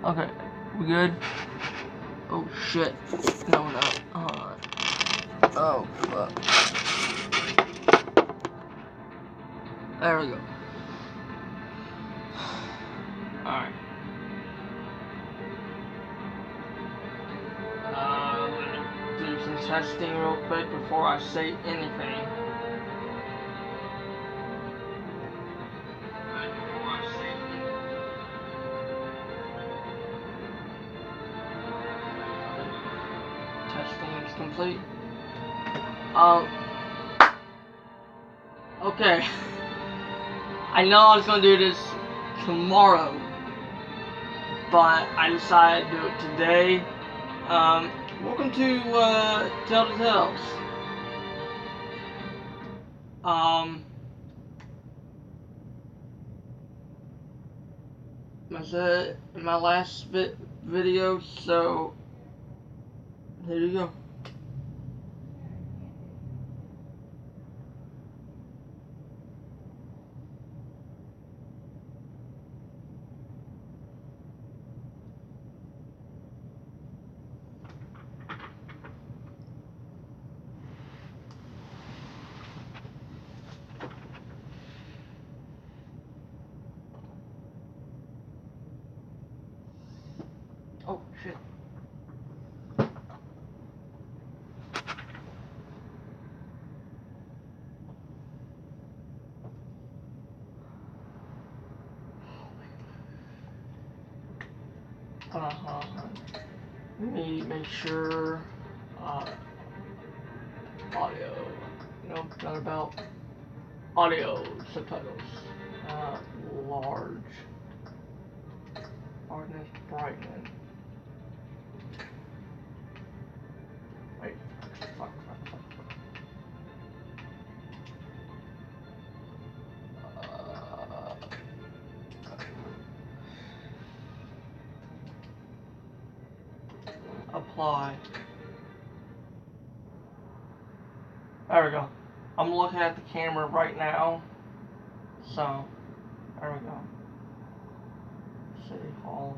Okay, we good? Oh shit. No, no. Hold on. Oh, fuck. There we go. Alright. I'm gonna do some testing real quick before I say anything. Testing is complete. Okay. I know I was gonna do this tomorrow, but I decided to do it today. Welcome to telltale. I said in my last video, so here you go. Oh shit. Hold on. Let me make sure. Audio. Nope, not about audio subtitles. Large. Hardness, brightness. Wait. Fuck. Apply. There we go. I'm looking at the camera right now. So, there we go. City Hall.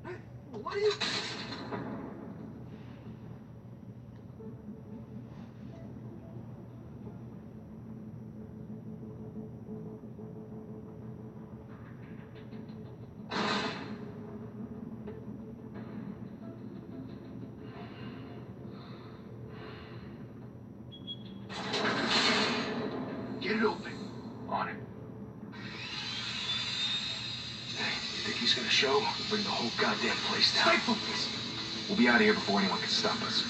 Hey, what are you... Get it open. On it. Hey, you think he's gonna show? We'll bring the whole goddamn place down. Stay focused. We'll be out of here before anyone can stop us.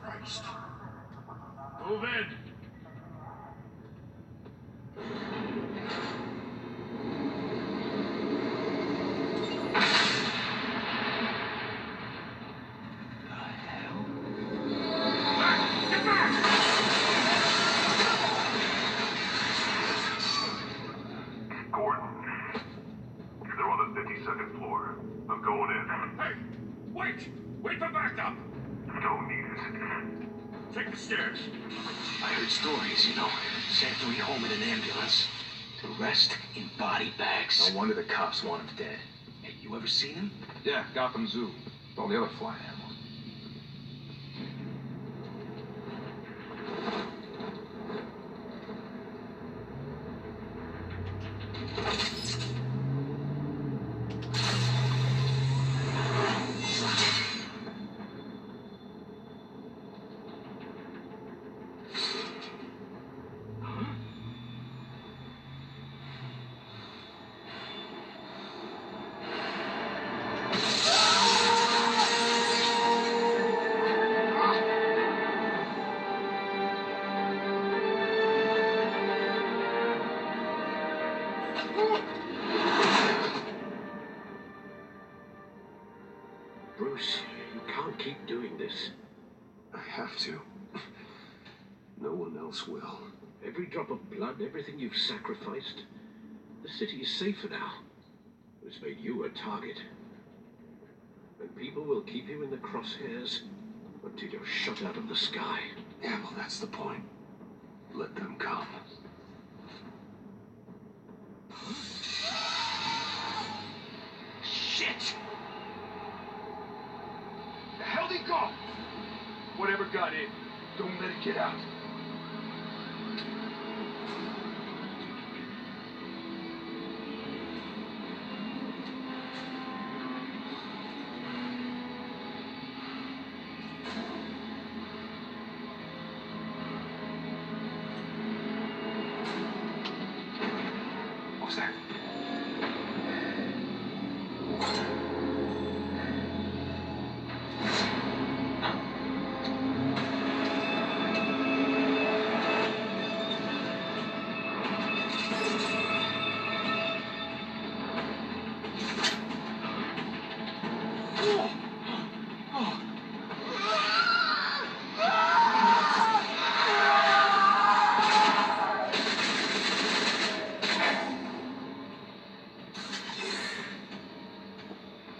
Christ. Move in. Wait for backup! Don't need it. Take the stairs. I heard stories, you know. Sent three home in an ambulance. To rest in body bags. No wonder the cops want him dead. Hey, you ever seen him? Yeah, Gotham Zoo. With all the other flying animals. Bruce, you can't keep doing this. I have to. No one else will. Every drop of blood, everything you've sacrificed. The city is safer now. It's made you a target. And people will keep you in the crosshairs until you're shot out of the sky. Yeah, well, that's the point. Let them come. Shit! The hell'd he go? Whatever got in, don't let it get out. What's that?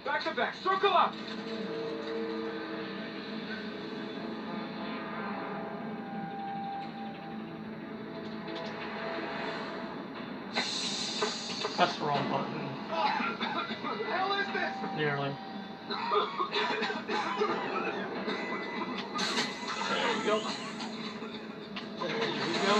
Back to back, circle up! That's the wrong button. What the hell is this? Nearly. There we go. There we go.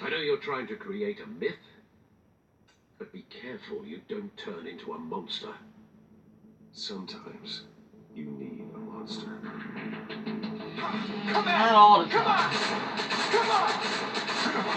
I know you're trying to create a myth, but be careful you don't turn into a monster. Sometimes you need a monster. Come Not all the Come time. on! Come on!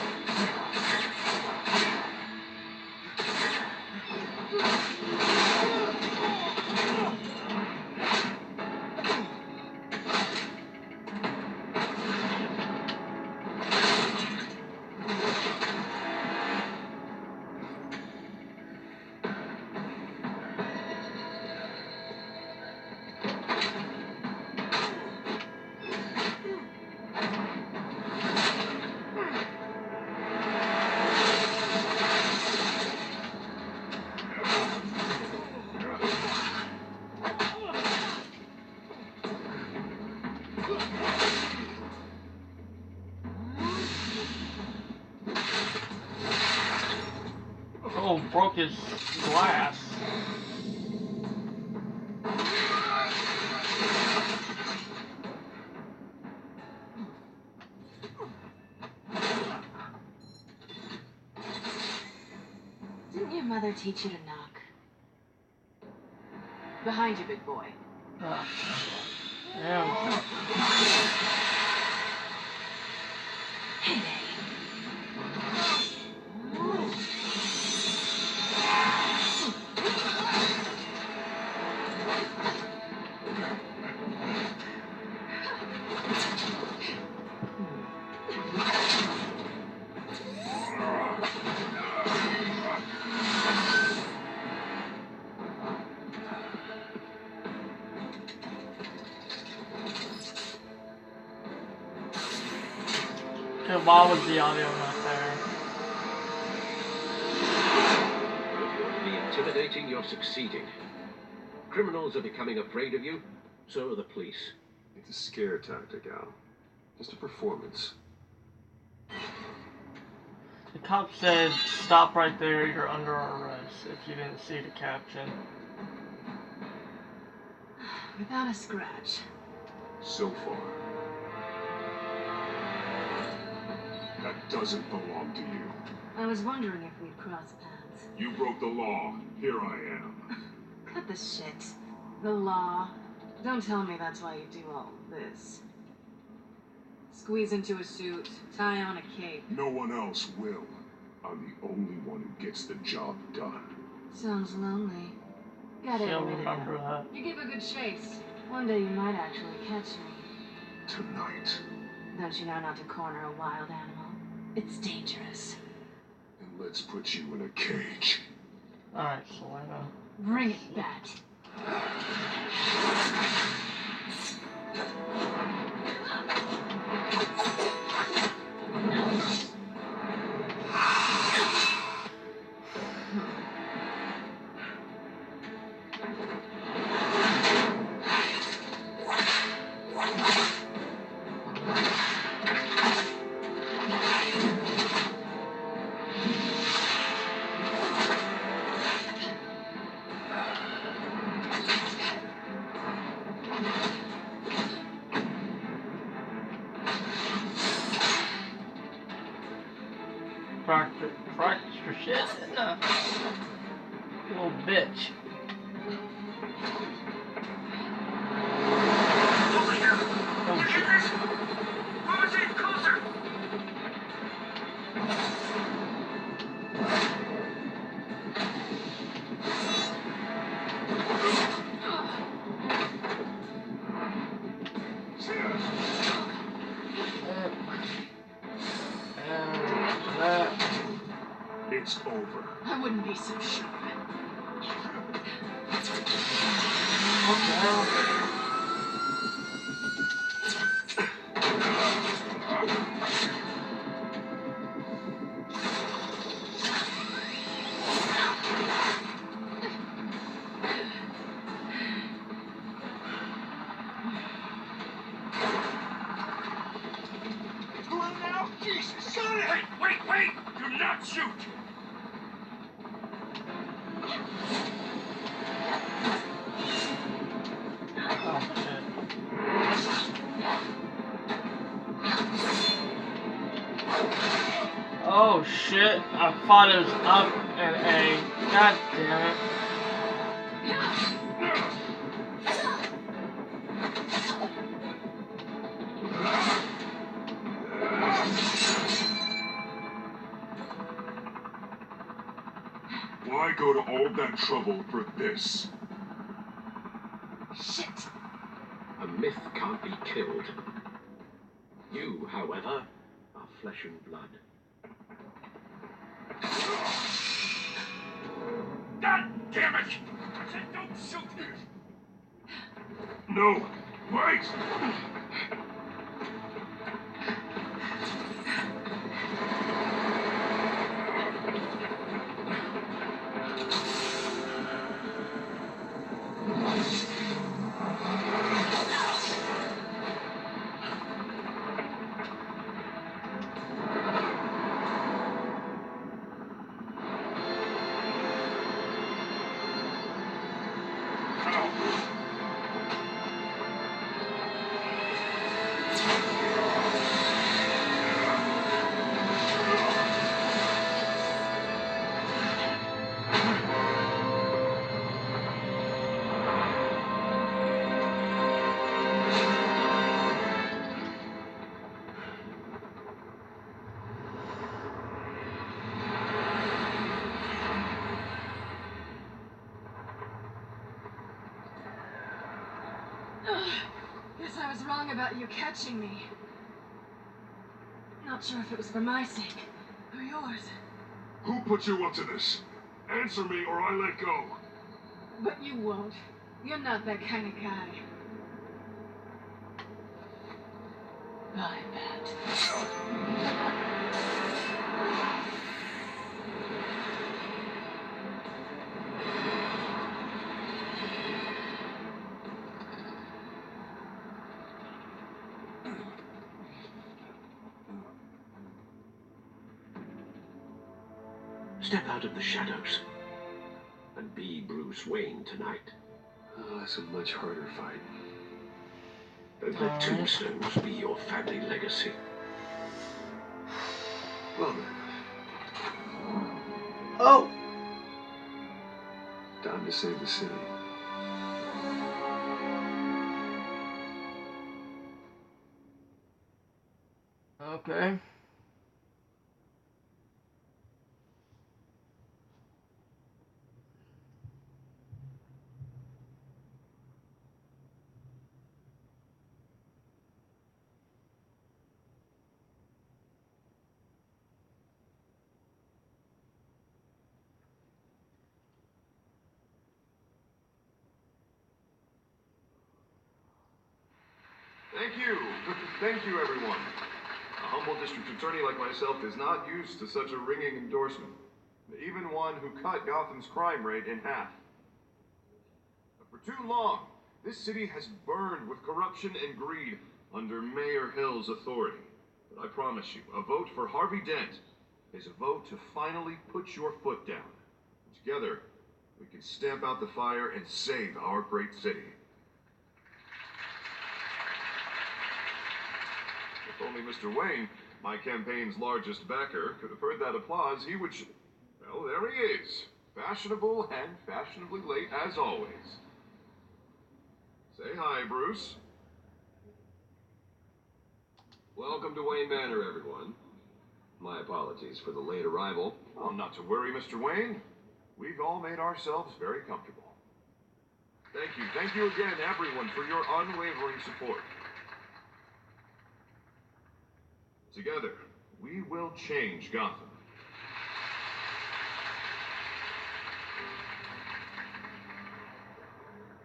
Oh, broke his glass. Didn't your mother teach you to knock? Behind you, big boy. Ah, damn. Hey there. Okay, why was the audio not there? If you want to be intimidating, you're succeeding. Criminals are becoming afraid of you, so are the police. It's a scare tactic, Al. Just a performance. The cop said, "Stop right there, you're under arrest," if you didn't see the caption. Without a scratch. So far. That doesn't belong to you. I was wondering if we'd cross paths. You broke the law. Here I am. Cut the shit. The law. Don't tell me that's why you do all this. Squeeze into a suit, tie on a cape. No one else will. I'm the only one who gets the job done. Sounds lonely. Gotta She'll admit it, remember though. that. You give a good chase. One day you might actually catch me. Tonight. Don't you know not to corner a wild animal? It's dangerous. And let's put you in a cage. Alright, Selena. Bring it back. Practice your shit. No. Little bitch. Over here! Oh You shit. get this? Move it closer! And that. It's over. I wouldn't be so sure. What the hell? Come on now! Jesus! Got it! Wait! Do not shoot! Oh shit. Oh shit. I thought it was up and A. God damn it. Why go to all that trouble for this? Shit! A myth can't be killed. You, however, are flesh and blood. God damn it! I said don't shoot! No! Wait! Guess I was wrong about you catching me. Not sure if it was for my sake or yours, Who put you up to this? Answer me or I let go. but you won't. You're not that kind of guy. I bet. Step out of the shadows and be Bruce Wayne tonight. Oh, that's a much harder fight. And let tombstones be your family legacy. Well then, Oh! time to save the city. Okay. Thank you. Thank you, everyone. A humble district attorney like myself is not used to such a ringing endorsement. Even one who cut Gotham's crime rate in half. For too long, this city has burned with corruption and greed under Mayor Hill's authority. But I promise you, a vote for Harvey Dent is a vote to finally put your foot down. Together, we can stamp out the fire and save our great city. If only Mr. Wayne, my campaign's largest backer, could have heard that applause, he would... Well, there he is. Fashionable and fashionably late as always. Say hi, Bruce. Welcome to Wayne Manor, everyone. My apologies for the late arrival. Oh, not to worry, Mr. Wayne. We've all made ourselves very comfortable. Thank you again, everyone, for your unwavering support. Together, we will change Gotham.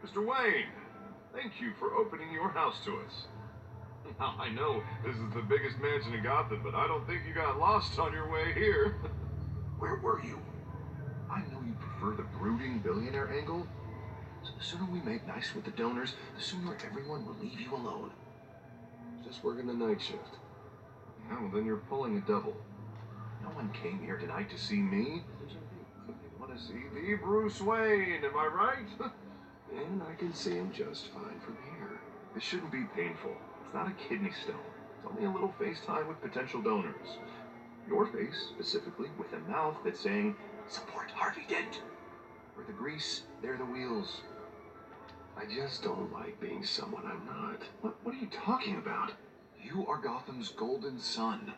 Mr. Wayne, thank you for opening your house to us. Now, I know this is the biggest mansion in Gotham, but I don't think you got lost on your way here. Where were you? I know you prefer the brooding billionaire angle, so the sooner we make nice with the donors, the sooner everyone will leave you alone. Just working the night shift. Yeah, well, then you're pulling a double. No one came here tonight to see me. They want to see the Bruce Wayne, am I right? And I can see him just fine from here. This shouldn't be painful. It's not a kidney stone. It's only a little FaceTime with potential donors. Your face, specifically, with a mouth that's saying, support Harvey Dent. Where the grease, there the wheels. I just don't like being someone I'm not. What are you talking about? You are Gotham's golden sun.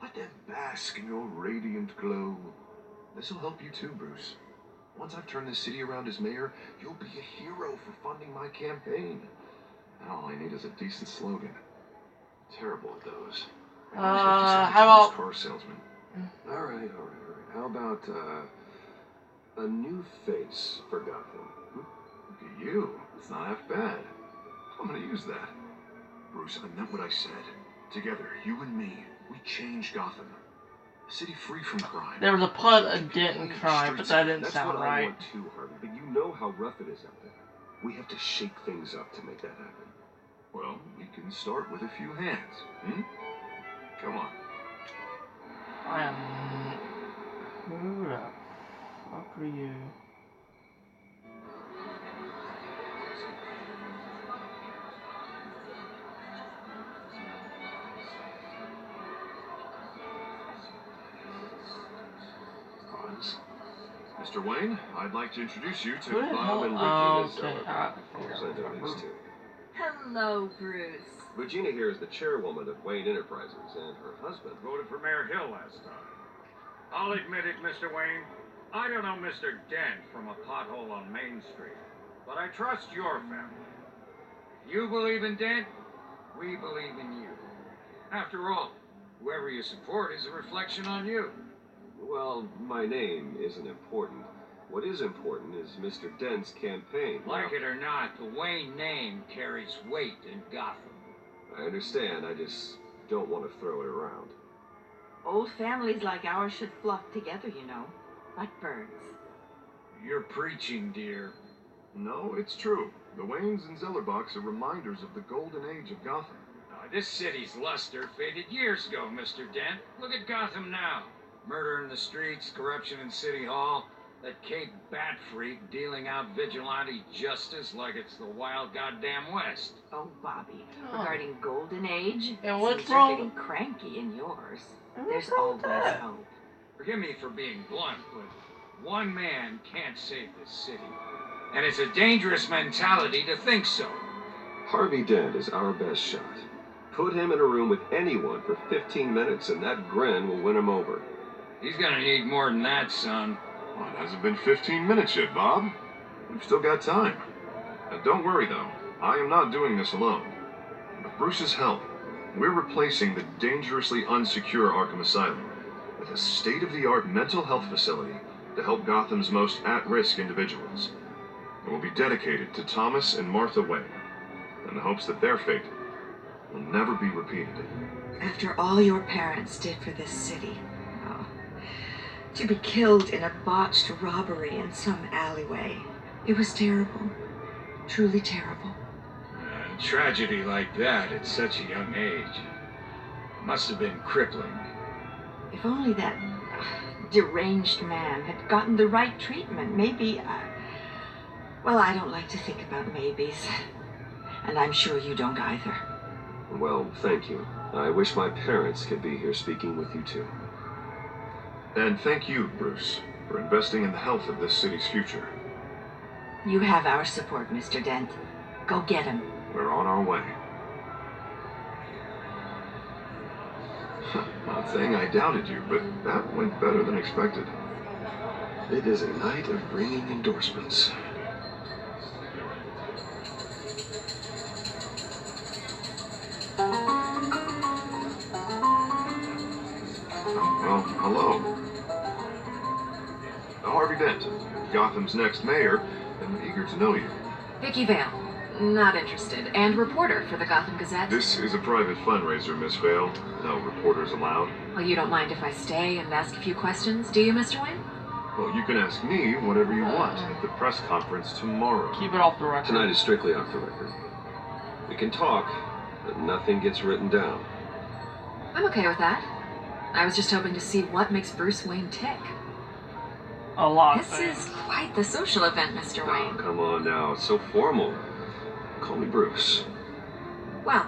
Let them bask in your radiant glow. This'll help you too, Bruce. Once I've turned this city around as mayor, you'll be a hero for funding my campaign. And all I need is a decent slogan. Terrible at those. How about... car salesman. All right. How about, a new face for Gotham? Look at you. It's not half bad. I'm gonna use that. Bruce, I meant what I said. Together, you and me, we change Gotham. A city free from crime. There was a pun, a dent in crime, but that didn't That's sound what right. I want too, Harvey, but you know how rough it is out there. We have to shake things up to make that happen. Well, we can start with a few hands, Come on. I am... Who the fuck are you? Mr. Wayne, I'd like to introduce you to Who the Bob hell? and Oh, Regina okay. Zeller. Of course, I know these two. Hello, Bruce. Regina here is the chairwoman of Wayne Enterprises, and her husband... Voted for Mayor Hill last time. I'll admit it, Mr. Wayne. I don't know Mr. Dent from a pothole on Main Street, but I trust your family. You believe in Dent, we believe in you. After all, whoever you support is a reflection on you. Well, my name isn't important. What is important is Mr. Dent's campaign. Like it or not, the Wayne name carries weight in Gotham. I understand, I just don't want to throw it around. Old families like ours should flock together, you know, like birds. You're preaching, dear. No, it's true. The Waynes and Zellerbachs are reminders of the golden age of Gotham. This city's luster faded years ago, Mr. Dent. Look at Gotham now. Murder in the streets, corruption in City Hall, that Cape Bat freak dealing out vigilante justice like it's the wild goddamn West. Oh, Bobby, regarding Golden Age, And what's since you're wrong? getting cranky in yours, And there's what's wrong with always that? hope. Forgive me for being blunt, but one man can't save this city. And it's a dangerous mentality to think so. Harvey Dent is our best shot. Put him in a room with anyone for 15 minutes and that grin will win him over. He's gonna need more than that, son. Well, it hasn't been 15 minutes yet, Bob. We've still got time. And don't worry, though. I am not doing this alone. With Bruce's help, we're replacing the dangerously unsecure Arkham Asylum with a state-of-the-art mental health facility to help Gotham's most at-risk individuals. It will be dedicated to Thomas and Martha Wayne, in the hopes that their fate will never be repeated. After all your parents did for this city, oh, to be killed in a botched robbery in some alleyway, it was terrible. Truly terrible. A tragedy like that at such a young age must have been crippling. If only that deranged man had gotten the right treatment, maybe... well, I don't like to think about maybes. And I'm sure you don't either. Well, thank you. I wish my parents could be here speaking with you too. And thank you, Bruce, for investing in the health of this city's future. You have our support, Mr. Dent. Go get him. We're on our way. Not saying I doubted you, but that went better than expected. It is a night of ringing endorsements. Well, hello. Harvey Dent, Gotham's next mayor, and eager to know you. Vicky Vale. Not interested. And reporter for the Gotham Gazette. This is a private fundraiser, Miss Vale. No reporters allowed. Well, you don't mind if I stay and ask a few questions, do you, Mr. Wayne? Well, you can ask me whatever you want at the press conference tomorrow. Keep it off the record. Tonight is strictly off the record. We can talk, but nothing gets written down. I'm okay with that. I was just hoping to see what makes Bruce Wayne tick. A lot of This things. is quite the social event, Mr. Oh, Wayne. come on now. It's so formal. Call me Bruce. Well,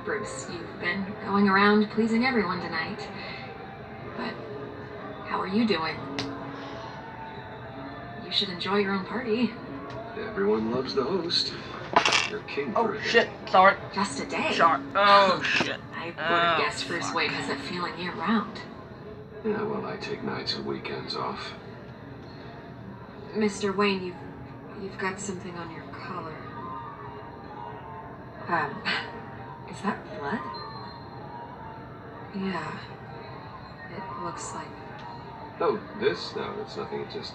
Bruce, you've been going around pleasing everyone tonight. But how are you doing? You should enjoy your own party. Everyone loves the host. You're king for Oh a day. shit, sorry. Just a day. Sorry. Oh shit. I would have Oh, guessed Bruce fuck. Wayne has that feeling year-round. Yeah, well, I take nights and weekends off. Mr. Wayne, you've got something on your collar. Is that blood? Yeah. It looks like... Oh, this? No, it's nothing. It just,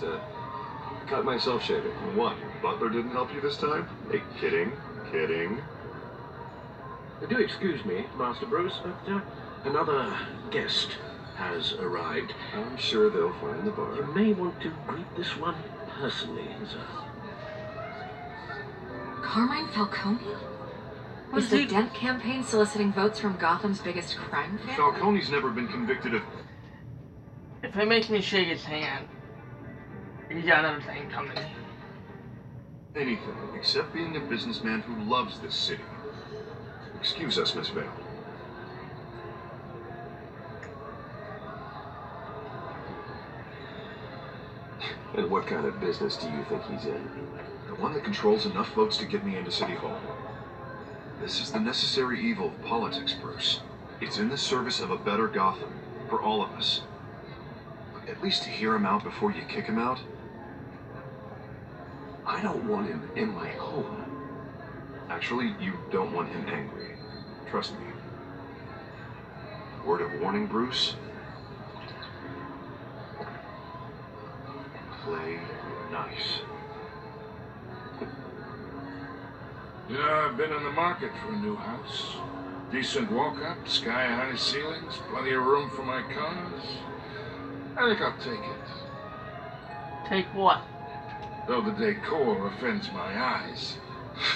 cut myself shaving. What? Butler didn't help you this time? Hey, kidding. Kidding. Do excuse me, Master Bruce, but another guest has arrived. I'm sure they'll find the bar. You may want to greet this one personally, sir. Carmine Falcone? Was Was the he- Dent campaign soliciting votes from Gotham's biggest crime family? Falcone's never been convicted of... If it makes me shake his hand, you got another thing coming. anything except being a businessman who loves this city. Excuse us, Miss Vale. And what kind of business do you think he's in? The one that controls enough votes to get me into City Hall. This is the necessary evil of politics, Bruce. It's in the service of a better Gotham, for all of us. At least to hear him out before you kick him out. I don't want him in my home. Actually, you don't want him angry. Trust me. Word of warning, Bruce. Play nice. You know, I've been in the market for a new house. Decent walk-up, sky-high ceilings, plenty of room for my cars. I think I'll take it. Take what? Though the decor offends my eyes.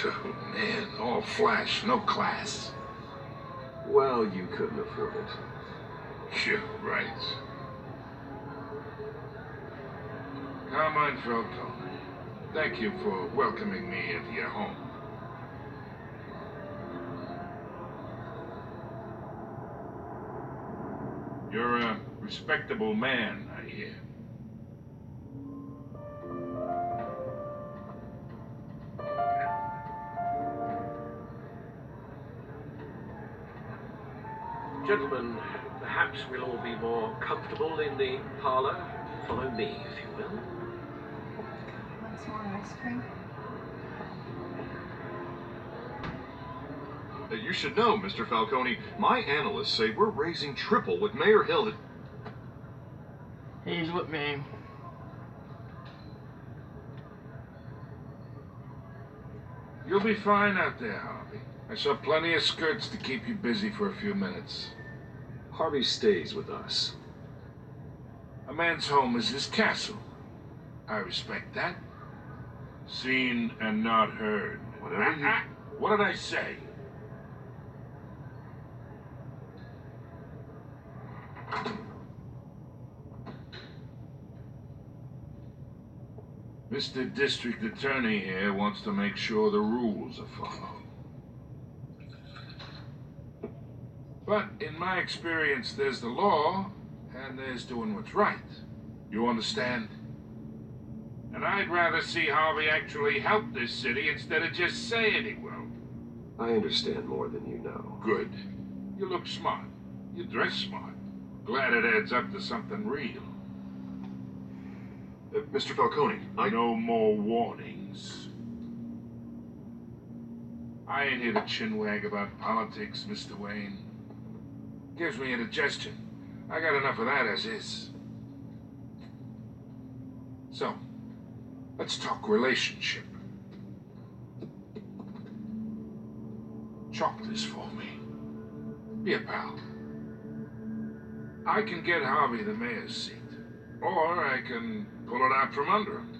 Oh, man, all flash, no class. Well, you couldn't afford it. You're right. Carmine Falcone, thank you for welcoming me into your home. You're a respectable man, I hear. Gentlemen, perhaps we'll all be more comfortable in the parlor. Follow me, if you will. Want some more ice cream? You should know, Mr. Falcone, my analysts say we're raising triple what Mayor Hill had... He's with me. You'll be fine out there, Harvey. I saw plenty of skirts to keep you busy for a few minutes. Harvey stays with us. A man's home is his castle. I respect that. Seen and not heard. Whatever you... What did I say? Mr. District Attorney here wants to make sure the rules are followed. But in my experience, there's the law, and there's doing what's right. You understand? And I'd rather see Harvey actually help this city instead of just saying he will. I understand more than you know. Good. You look smart. You dress smart. Glad it adds up to something real. Mr. Falcone, No more warnings. I ain't here to chinwag about politics, Mr. Wayne. Gives me indigestion. I got enough of that as is. So, let's talk relationship. Chalk this for me. Be a pal. I can get Harvey the mayor's seat. Or I can pull it out from under him.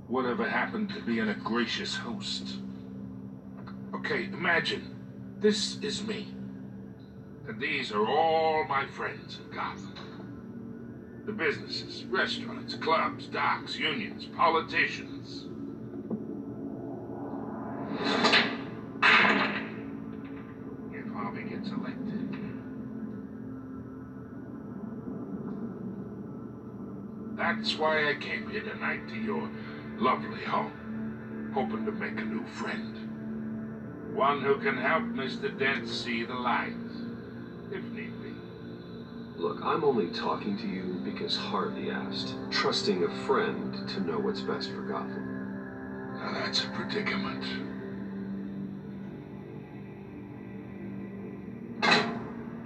Whatever happened to being a gracious host? Okay, imagine this is me. And these are all my friends in Gotham. The businesses, restaurants, clubs, docks, unions, politicians. If Harvey gets elected. That's why I came here tonight to your lovely home, hoping to make a new friend. One who can help Mr. Dent see the light, if need be. Look, I'm only talking to you because Harvey asked, trusting a friend to know what's best for Gotham. Now that's a predicament.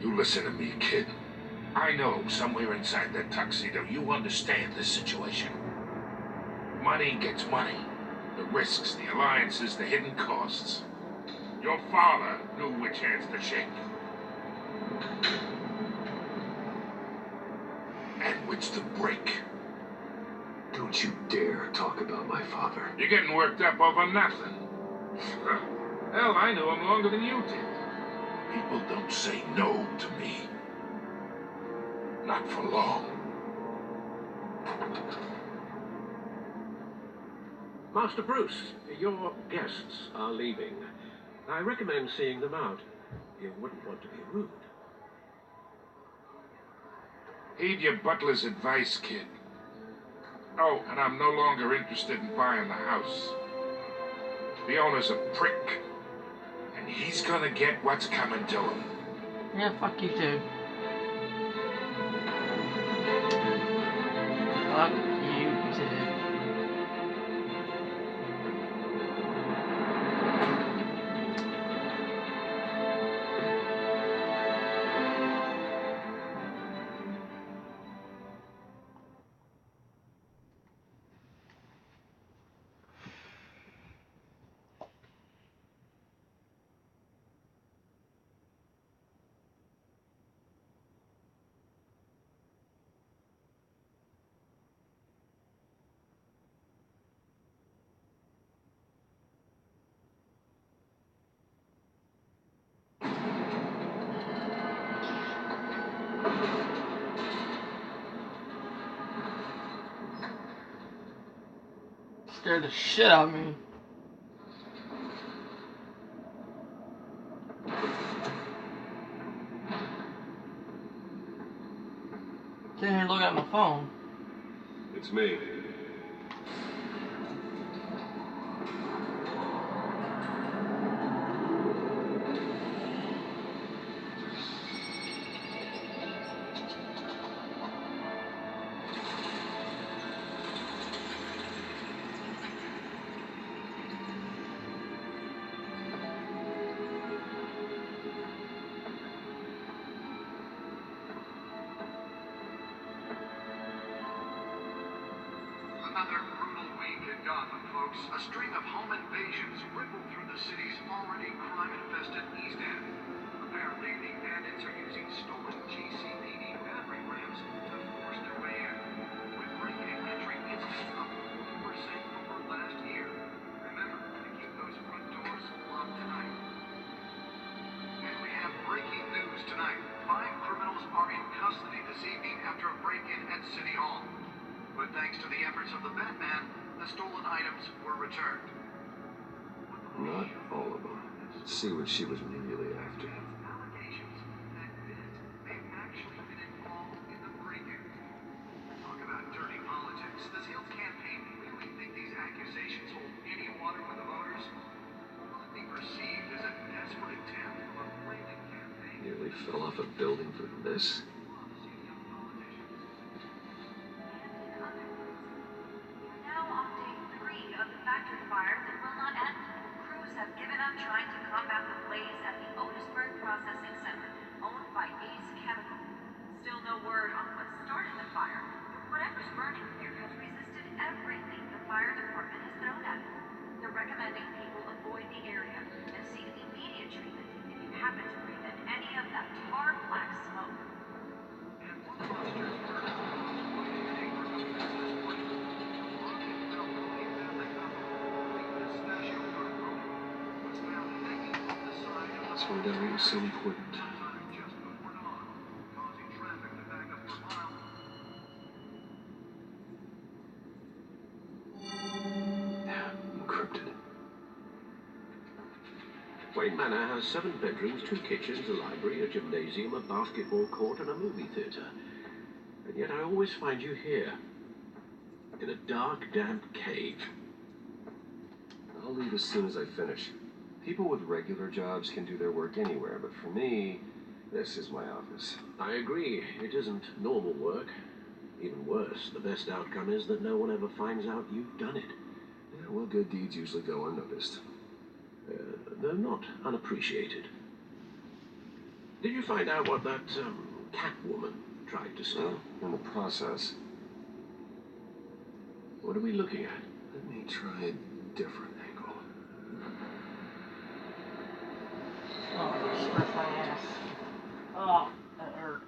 You listen to me, kid. I know somewhere inside that tuxedo you understand this situation. Money gets money. The risks, the alliances, the hidden costs. Your father knew which hands to shake. And which to break. Don't you dare talk about my father. You're getting worked up over nothing. Hell, I knew him longer than you did. People don't say no to me. Not for long. Master Bruce, your guests are leaving. I recommend seeing them out. You wouldn't want to be rude. Heed your butler's advice, kid. Oh, and I'm no longer interested in buying the house. The owner's a prick. And he's gonna get what's coming to him. Yeah, fuck you too. Fuck you too. Scared the shit out of me. Sitting here looking at my phone. It's me. Another brutal week week in Gotham, folks. A string of home invasions rippled through the city's already crime-infested East End. Apparently, the bandits are using stolen GCPD battering rams to force their way in, with break-in entry incidents up 40% over last year. Remember to keep those front doors locked tonight. And we have breaking news tonight. 5 criminals are in custody this evening after a break-in at City Hall. But thanks to the efforts of the Batman, the stolen items were returned. Not all of them. Let's see what she was really after. Allegations that Bennett may actually been involved in the break-in. Talk about dirty politics. Does Hill's campaign really think these accusations hold any water with the voters? Will it be perceived as a desperate attempt from a failing campaign? Nearly fell off a building for this. Now on day 3 of the factory fire that will not end. Crews have given up trying to combat the blaze at the Otisburg Processing Center, owned by Ace Chemical. Still no word on what started the fire, but whatever's burning there has resisted everything the fire department has thrown at it. They're recommending people avoid the area and seek immediate treatment if you happen to breathe in any of that tar black smoke. Let's find out what was so important. Encrypted. Wayne Manor has 7 bedrooms, 2 kitchens, a library, a gymnasium, a basketball court, and a movie theater. And yet I always find you here, in a dark, damp cave. I'll leave as soon as I finish. People with regular jobs can do their work anywhere, but for me, this is my office. I agree, it isn't normal work. Even worse, the best outcome is that no one ever finds out you've done it. Yeah, well, good deeds usually go unnoticed. They're not unappreciated. Did you find out what that, Catwoman tried to steal? In the process. What are we looking at? Let me try a different angle. Oh, scratch my ass. Oh, that hurt.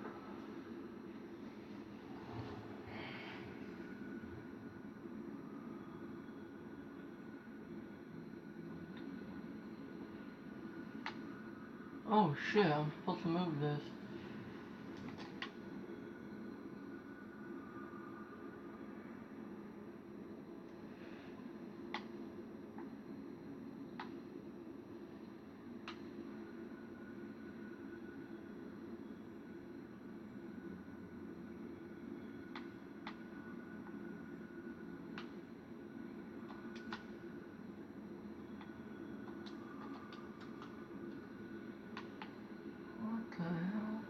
Oh shit, I'm supposed to move this. What the hell?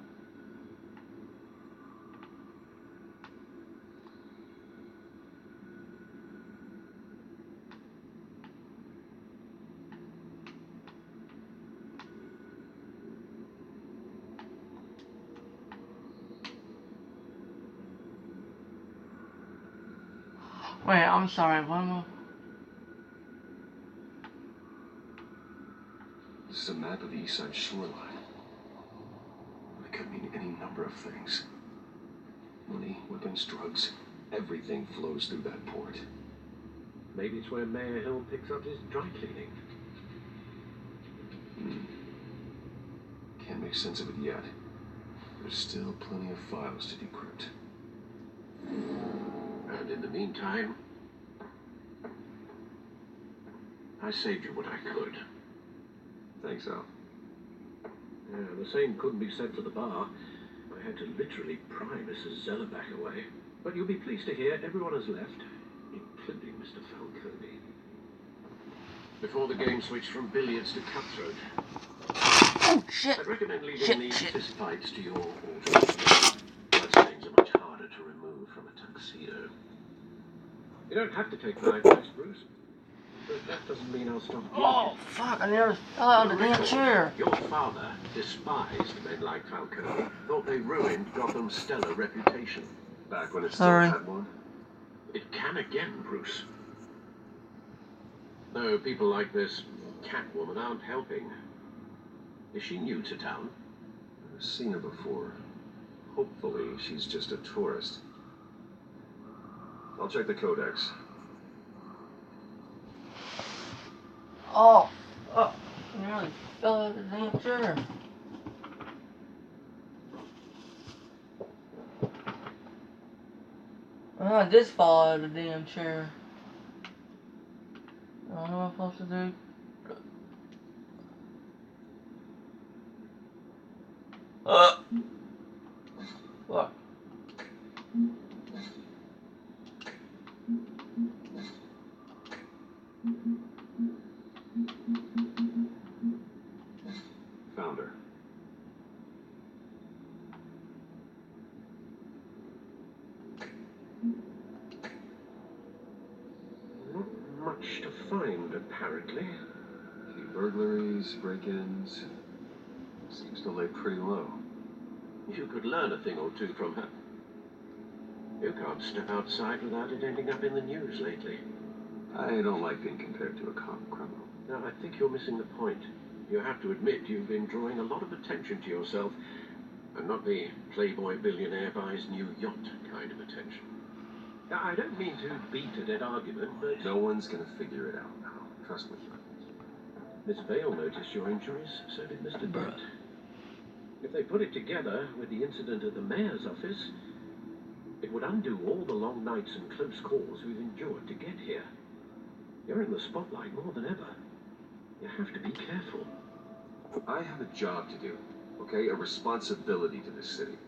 Wait, I'm sorry, one more. This is a map of the east side shoreline. It could mean any number of things. Money, weapons, drugs, everything flows through that port. Maybe it's where Mayor Hill picks up his dry cleaning. Can't make sense of it yet. There's still plenty of files to decrypt. And in the meantime, I saved you what I could. Thanks, Al. Yeah, the same couldn't be said for the bar. I had to literally pry Mrs. Zellerback away. But you'll be pleased to hear everyone has left, including Mr. Falcone. Before the game switched from billiards to cutthroat, Oh shit! I'd recommend leaving Shit, these shit. fist fights to your auto. Bloodstains are much harder to remove from a tuxedo. You don't have to take my advice, Bruce. But that doesn't mean I'll stop giving Oh fuck! I nearly fell out of the damn chair. Your father despised men like Falcone. Thought they ruined Gotham's stellar reputation. Back when it still Sorry. had one? It can again, Bruce. Though people like this Catwoman aren't helping. Is she new to town? I've seen her before. Hopefully, she's just a tourist. I'll check the codex. Oh, oh, nearly fell out of the damn chair. Oh, I did fall out of the damn chair. I don't know what I'm supposed to do. Fuck. Found her. Not much to find, apparently. Any burglaries, break-ins? Seems to lay pretty low. You could learn a thing or two from her. You can't step outside without it ending up in the news lately. I don't like being compared to a common criminal. No, I think you're missing the point. You have to admit you've been drawing a lot of attention to yourself, and not the playboy billionaire buys new yacht kind of attention. Now, I don't mean to beat a dead argument, but... No one's gonna figure it out now. Trust me. Miss Vale noticed your injuries, so did Mr. Dent. If they put it together with the incident at the mayor's office, it would undo all the long nights and close calls we've endured to get here. You're in the spotlight more than ever. You have to be careful. I have a job to do, okay? A responsibility to this city.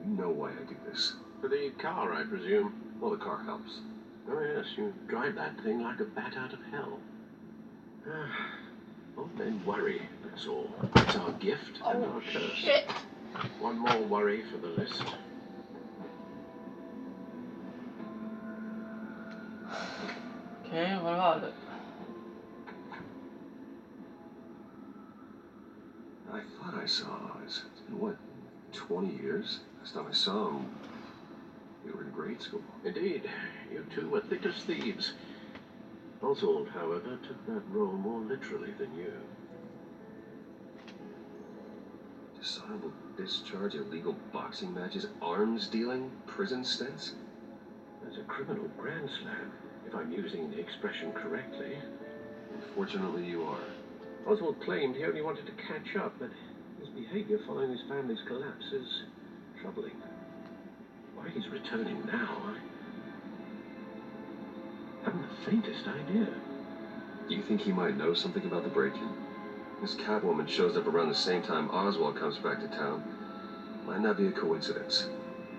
You know why I do this. For the car, I presume. Well, the car helps. Oh yes, you drive that thing like a bat out of hell. Old men worry, that's all. It's our gift and our curse. Shit. One more worry for the list. Okay, what about it? I thought I saw Oz. It's been, what, 20 years? Last time I saw him, we were in grade school. Indeed, you two were thick as thieves. Oswald, however, took that role more literally than you. Dishonorable discharge, illegal boxing matches, arms dealing, prison stints? That's a criminal grand slam, if I'm using the expression correctly. Unfortunately, you are. Oswald claimed he only wanted to catch up, but his behavior following his family's collapse is troubling. Why he's returning now, I haven't the faintest idea. Do you think he might know something about the break-in? This Catwoman shows up around the same time Oswald comes back to town. Might not be a coincidence.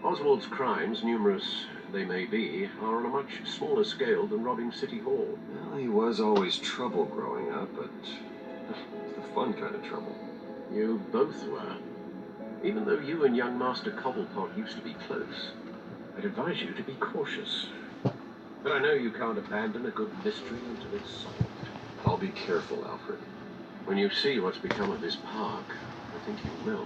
Oswald's crimes, numerous they may be, are on a much smaller scale than robbing City Hall. Well, he was always trouble growing up, but it's the fun kind of trouble. You both were. Even though you and young Master Cobblepot used to be close, I'd advise you to be cautious. But I know you can't abandon a good mystery until it's solved. I'll be careful, Alfred. When you see what's become of this park, I think you will.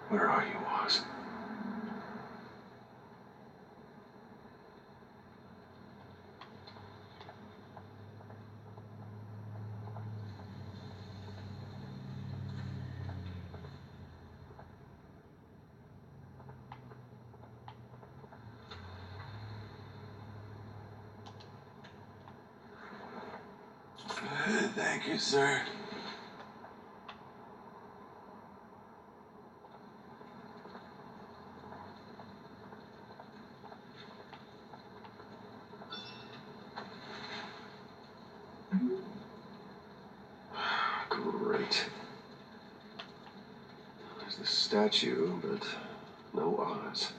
Where are you, Oz? Thank you, sir. Great. There's the statue, but no Oz.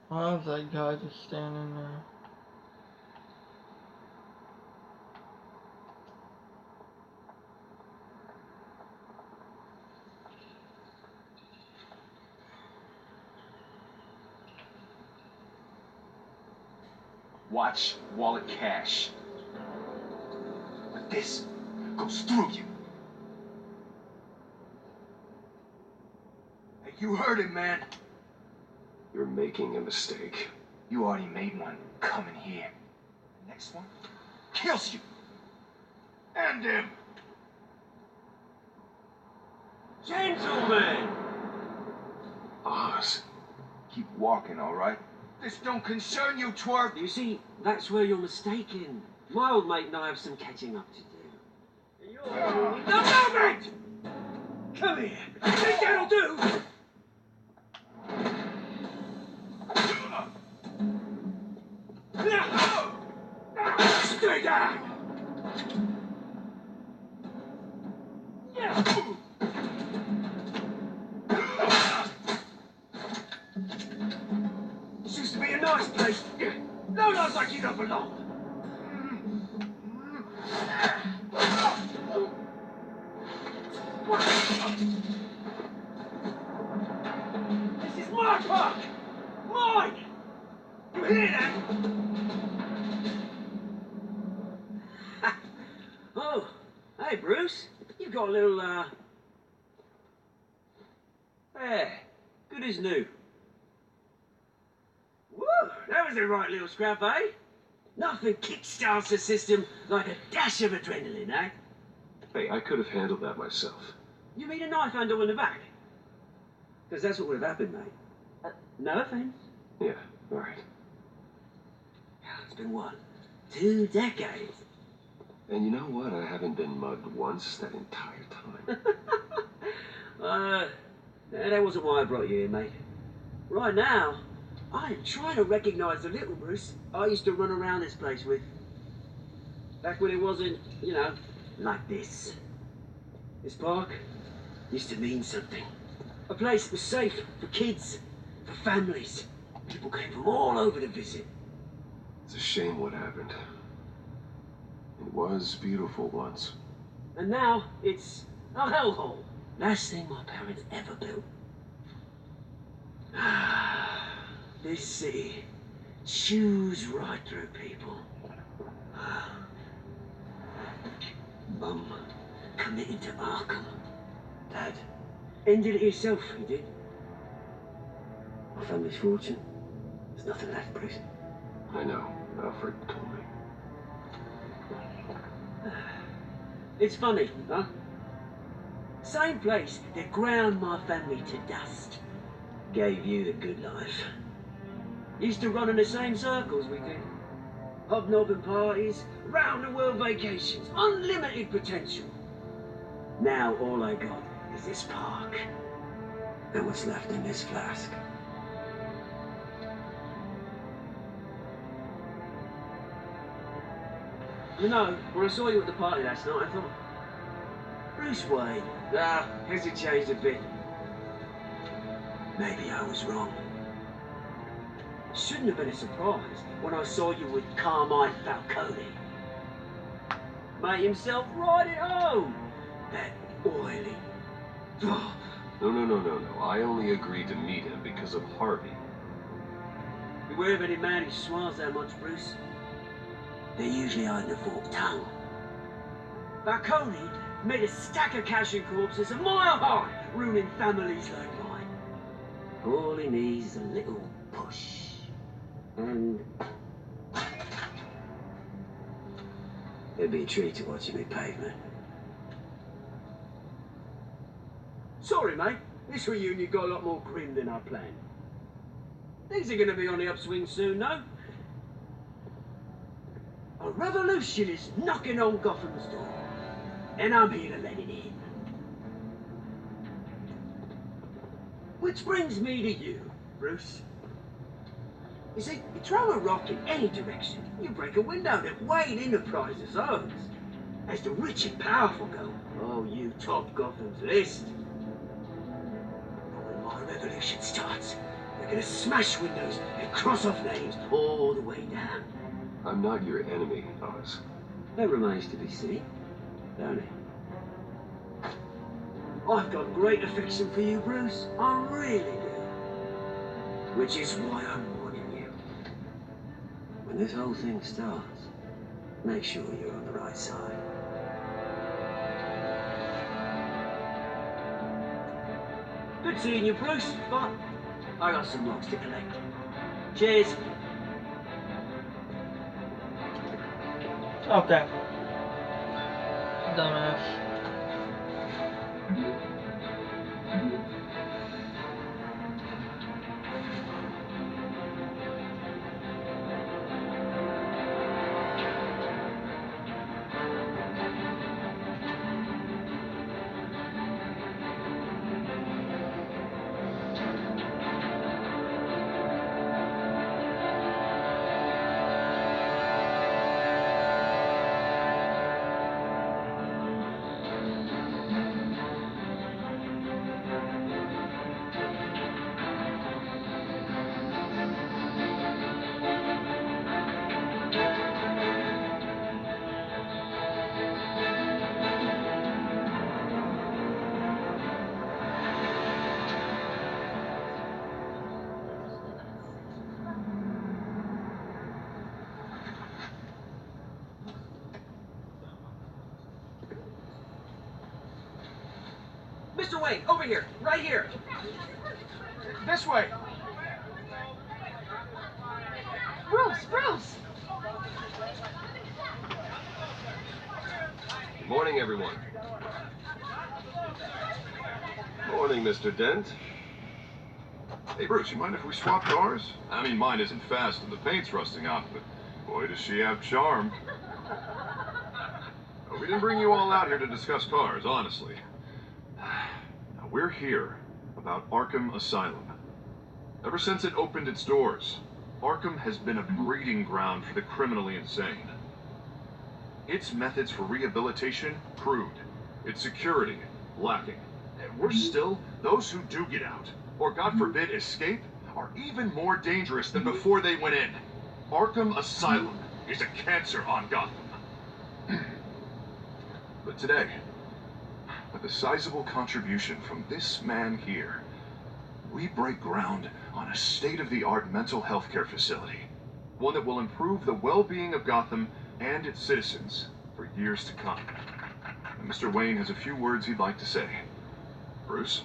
Why is that guy just standing there? Watch wallet cash. But this goes through you. Hey, you heard him, man. You're making a mistake. You already made one coming here. The next one kills you. And him. Gentlemen! Oz. Keep walking, all right? This don't concern you, twerp. You see, that's where you're mistaken. My old mate and I have some catching up to do. The moment! Come here. You think that'll do? Stay down! This used to be a nice place. No one's like you don't belong. This is my park! Mine! You hear that? Oh, hey, Bruce. You've got a little, yeah, good as new. Woo, that was a right little scrap, eh? Nothing kickstarts the system like a dash of adrenaline, eh? Hey, I could have handled that myself. You mean a knife handle in the back? Because that's what would have happened, mate. No offense. Yeah, all right. It's been, what, 2 decades? And you know what? I haven't been mugged once that entire time. That wasn't why I brought you here, mate. Right now, I am trying to recognize the little Bruce I used to run around this place with. Back when it wasn't, you know, like this. This park used to mean something. A place that was safe for kids, for families. People came from all over to visit. It's a shame what happened. It was beautiful once. And now it's a hellhole. Last thing my parents ever built. This city chews right through people. Mum committed to Arkham. Dad ended it himself, he did. My family's fortune. There's nothing left, Bruce. I know. Alfred told me. It's funny, huh? Same place that ground my family to dust gave you the good life. Used to run in the same circles we did. Hobnobbing parties, round-the-world vacations, unlimited potential. Now all I got is this park and what's left in this flask. You know, when I saw you at the party last night, I thought, Bruce Wayne, has it changed a bit? Maybe I was wrong. Shouldn't have been a surprise when I saw you with Carmine Falcone. Made himself right at home. That oily. Oh. No. I only agreed to meet him because of Harvey. Beware of any man who smiles that much, Bruce. They're usually hiding a forked tongue. Falcone made a stack of cash and corpses a mile high, ruining families like mine. All he needs is a little push. And it'd be a treat to watch him in pavement. Sorry, mate. This reunion got a lot more grim than I planned. Things are going to be on the upswing soon, though. A revolution is knocking on Gotham's door, and I'm here to let it in. Which brings me to you, Bruce. You see, you throw a rock in any direction, you break a window that Wayne Enterprises owns. As the rich and powerful go, oh, you top Gotham's list. But when my revolution starts, they're gonna smash windows and cross off names all the way down. I'm not your enemy, Oz. That remains to be seen, don't it? I've got great affection for you, Bruce. I really do. Which is why I'm warning you. When this whole thing starts, make sure you're on the right side. Good seeing you, Bruce, but I got some logs to collect. Cheers. Okay. Dumbass. Mr. Wayne, over here, right here. This way. Bruce, Bruce! Good morning, everyone. Morning, Mr. Dent. Hey, Bruce, you mind if we swap cars? I mean, mine isn't fast and the paint's rusting off, but boy, does she have charm. We didn't bring you all out here to discuss cars, honestly. Now, we're here about Arkham Asylum. Ever since it opened its doors, Arkham has been a breeding ground for the criminally insane. Its methods for rehabilitation, crude. Its security, lacking. And worse still, those who do get out, or God forbid escape, are even more dangerous than before they went in. Arkham Asylum is a cancer on Gotham. But today, with a sizable contribution from this man here, we break ground on a state-of-the-art mental health care facility. One that will improve the well-being of Gotham and its citizens for years to come. And Mr. Wayne has a few words he'd like to say. Bruce?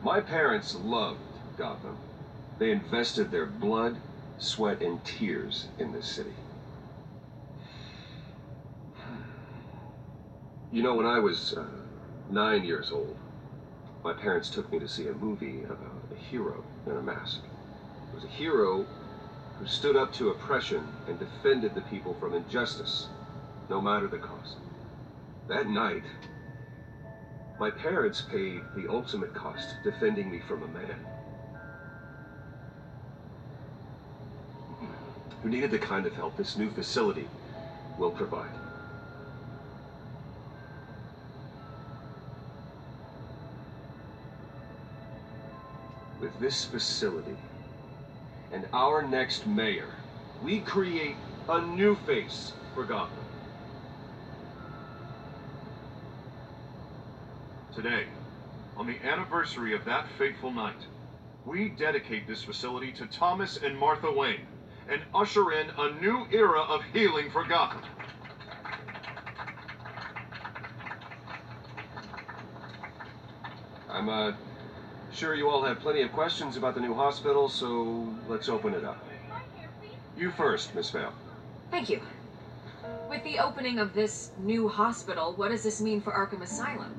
My parents loved Gotham. They invested their blood, sweat, and tears in this city. You know, when I was 9 years old, my parents took me to see a movie about a hero in a mask. It was a hero who stood up to oppression and defended the people from injustice, no matter the cost. That night, my parents paid the ultimate cost defending me from a man who needed the kind of help this new facility will provide. With this facility and our next mayor, we create a new face for Gotham. Today, on the anniversary of that fateful night, we dedicate this facility to Thomas and Martha Wayne and usher in a new era of healing for Gotham. I'm sure you all have plenty of questions about the new hospital, so let's open it up. You first, Miss Vale. Thank you. With the opening of this new hospital, what does this mean for Arkham Asylum?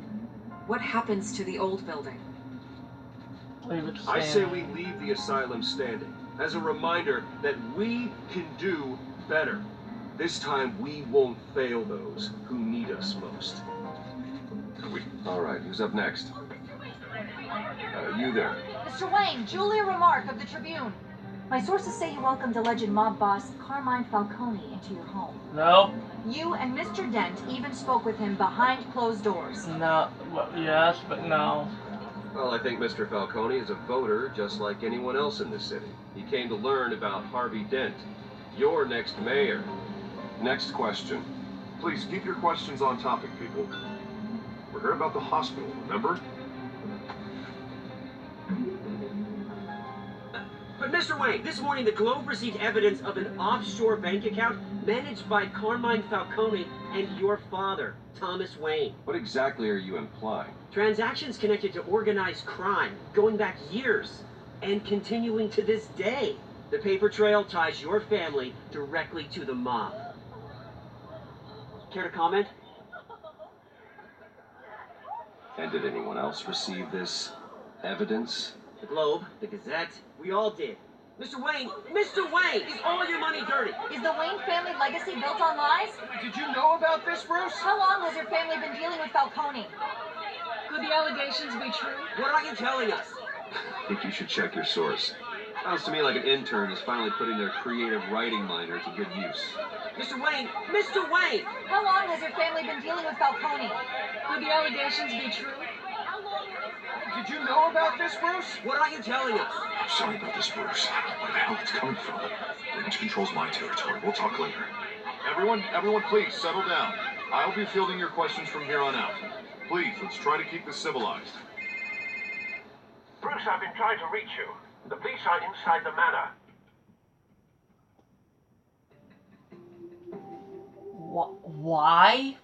What happens to the old building? I say we leave the asylum standing as a reminder that we can do better. This time we won't fail those who need us most. All right, who's up next? You there. Mr. Wayne, Julia Remark of the Tribune. My sources say you welcomed alleged mob boss Carmine Falcone into your home. No. You and Mr. Dent even spoke with him behind closed doors. No. Well, yes, but no. Well, I think Mr. Falcone is a voter just like anyone else in this city. He came to learn about Harvey Dent, your next mayor. Next question. Please keep your questions on topic, people. We're here about the hospital, remember? But Mr. Wayne, this morning the Globe received evidence of an offshore bank account managed by Carmine Falcone and your father, Thomas Wayne. What exactly are you implying? Transactions connected to organized crime, going back years, and continuing to this day. The paper trail ties your family directly to the mob. Care to comment? And did anyone else receive this evidence? The Globe, the Gazette, we all did. Mr. Wayne, is all your money dirty? Is the Wayne family legacy built on lies? Did you know about this, Bruce? How long has your family been dealing with Falcone? Could the allegations be true? What are you telling us? I think you should check your source. Sounds to me like an intern is finally putting their creative writing minor to good use. Mr. Wayne! How long has your family been dealing with Falcone? Could the allegations be true? Did you know about this, Bruce? What are you telling us? I'm sorry about this, Bruce. I don't know where the hell it's coming from. Range controls my territory. We'll talk later. Everyone, please settle down. I'll be fielding your questions from here on out. Please, let's try to keep this civilized. Bruce, I've been trying to reach you. The police are inside the manor. Why?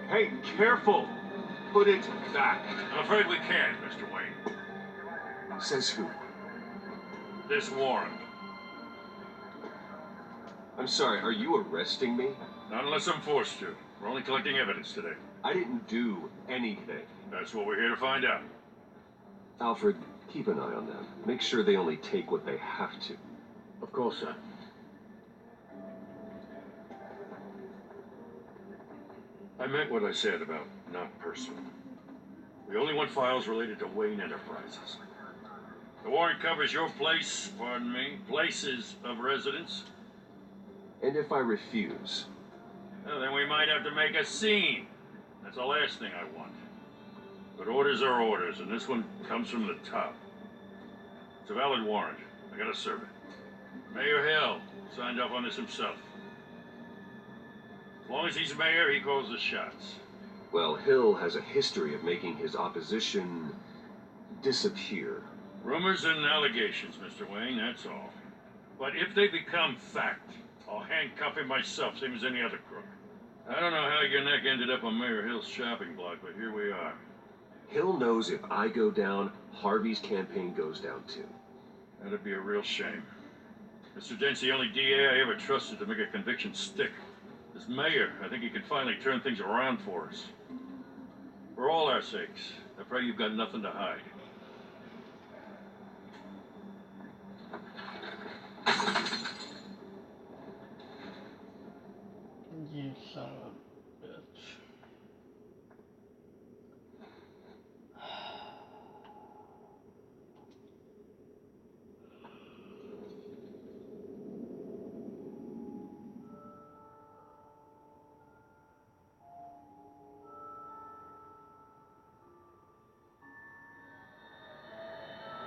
Hey, careful! Put it back. I'm afraid we can't, Mr. Wayne. Says who? This warrant. I'm sorry, are you arresting me? Not unless I'm forced to. We're only collecting evidence today. I didn't do anything. That's what we're here to find out. Alfred, keep an eye on them. Make sure they only take what they have to. Of course, sir. I meant what I said about not personal. We only want files related to Wayne Enterprises. The warrant covers your places of residence. And if I refuse? Well, then we might have to make a scene. That's the last thing I want. But orders are orders, and this one comes from the top. It's a valid warrant. I gotta serve it. Mayor Hill signed off on this himself. As long as he's mayor, he calls the shots. Well, Hill has a history of making his opposition disappear. Rumors and allegations, Mr. Wayne, that's all. But if they become fact, I'll handcuff him myself, same as any other crook. I don't know how your neck ended up on Mayor Hill's shopping block, but here we are. Hill knows if I go down, Harvey's campaign goes down too. That'd be a real shame. Mr. Dent's the only DA I ever trusted to make a conviction stick. As mayor, I think he can finally turn things around for us. For all our sakes, I pray you've got nothing to hide. You son of a bitch.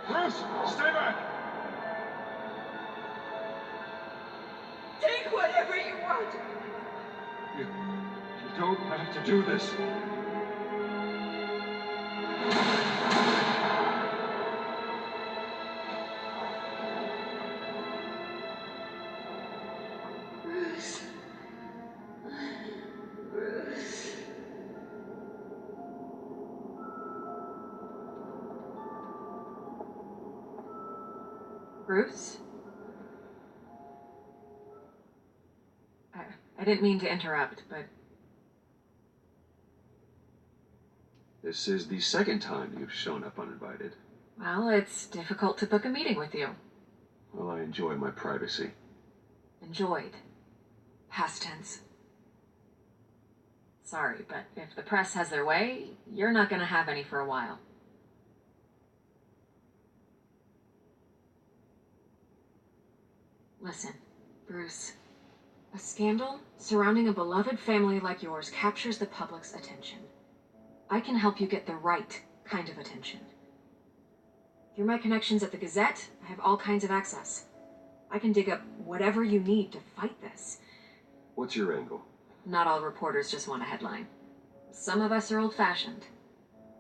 Bruce, stay back! Take whatever you want. You don't have to do this. Bruce. Bruce. Bruce? I didn't mean to interrupt, but... This is the second time you've shown up uninvited. Well, it's difficult to book a meeting with you. Well, I enjoy my privacy. Enjoyed. Past tense. Sorry, but if the press has their way, you're not gonna have any for a while. Listen, Bruce. A scandal surrounding a beloved family like yours captures the public's attention. I can help you get the right kind of attention. Through my connections at the Gazette, I have all kinds of access. I can dig up whatever you need to fight this. What's your angle? Not all reporters just want a headline. Some of us are old-fashioned.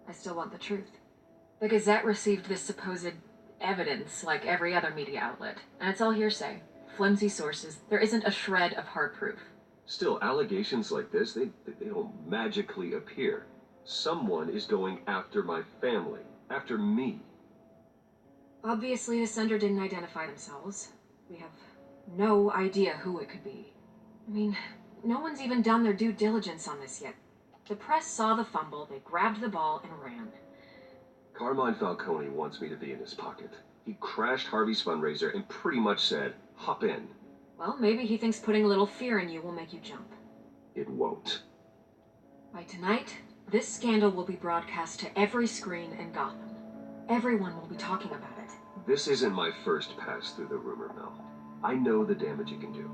I still want the truth. The Gazette received this supposed evidence like every other media outlet, and it's all hearsay. Flimsy sources. There isn't a shred of hard proof. Still, allegations like this, they don't magically appear. Someone is going after my family, after me. Obviously, the sender didn't identify themselves. We have no idea who it could be. I mean, no one's even done their due diligence on this yet. The press saw the fumble, they grabbed the ball and ran. Carmine Falcone wants me to be in his pocket. He crashed Harvey's fundraiser and pretty much said, hop in. Well, maybe he thinks putting a little fear in you will make you jump. It won't. By tonight, this scandal will be broadcast to every screen in Gotham. Everyone will be talking about it. This isn't my first pass through the rumor mill. I know the damage it can do.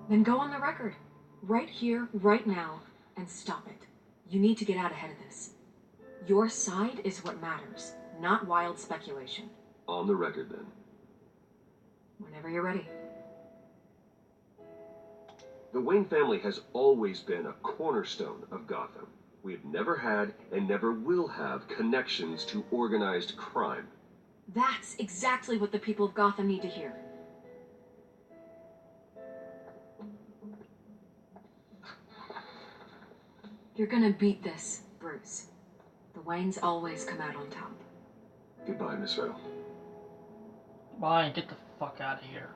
Then go on the record. Right here, right now, and stop it. You need to get out ahead of this. Your side is what matters, not wild speculation. On the record, then. Whenever you're ready. The Wayne family has always been a cornerstone of Gotham. We have never had and never will have connections to organized crime. That's exactly what the people of Gotham need to hear. You're gonna beat this, Bruce. The Waynes always come out on top. Goodbye, Miss Riddle. Bye and get the fuck out of here.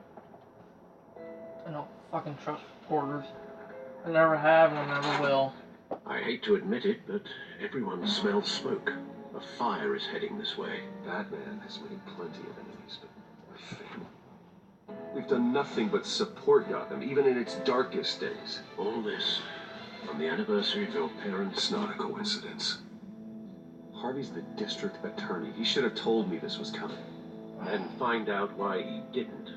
I don't fucking trust reporters. I never have and I never will. I hate to admit it, but everyone smells smoke. A fire is heading this way. Batman has made plenty of enemies, but my family... We've done nothing but support Gotham, even in its darkest days. All this on the anniversary of your parents' It's not a coincidence. Harvey's the district attorney. He should have told me this was coming. and find out why he didn't.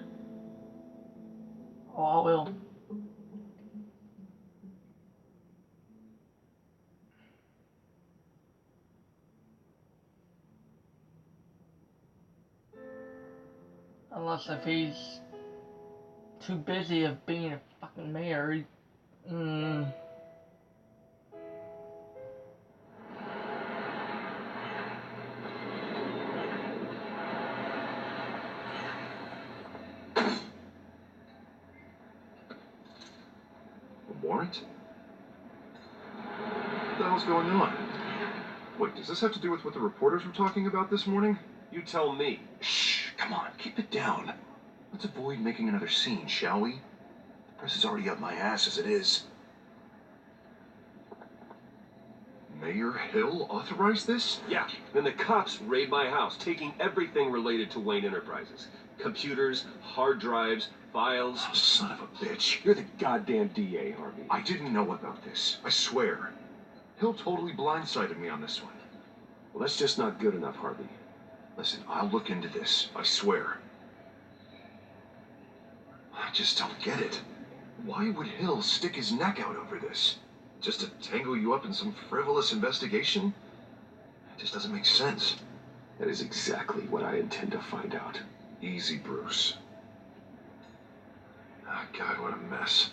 Oh, I will. Unless if he's too busy of being a fucking mayor, A warrant? What the hell's going on? Wait, does this have to do with what the reporters were talking about this morning? You tell me. Shh, come on, keep it down. Let's avoid making another scene, shall we? The press is already up my ass as it is. Mayor Hill authorized this? Yeah, then the cops raid my house, taking everything related to Wayne Enterprises. Computers, hard drives, files. Oh, son of a bitch. You're the goddamn DA, Harvey. I didn't know about this, I swear. Hill totally blindsided me on this one. Well, that's just not good enough, Harvey. Listen, I'll look into this, I swear. I just don't get it. Why would Hill stick his neck out over this? Just to tangle you up in some frivolous investigation? It just doesn't make sense. That is exactly what I intend to find out. Easy, Bruce. Oh, God, what a mess.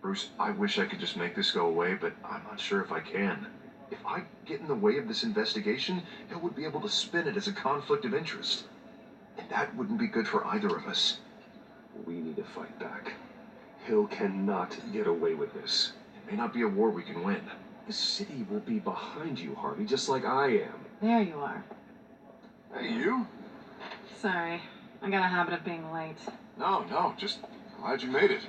Bruce, I wish I could just make this go away, but I'm not sure if I can. If I get in the way of this investigation, Hill would be able to spin it as a conflict of interest. And that wouldn't be good for either of us. We need to fight back. Hill cannot get away with this. It may not be a war we can win. The city will be behind you, Harvey, just like I am. There you are. Hey, you? Sorry. I got a habit of being late. No, just glad you made it.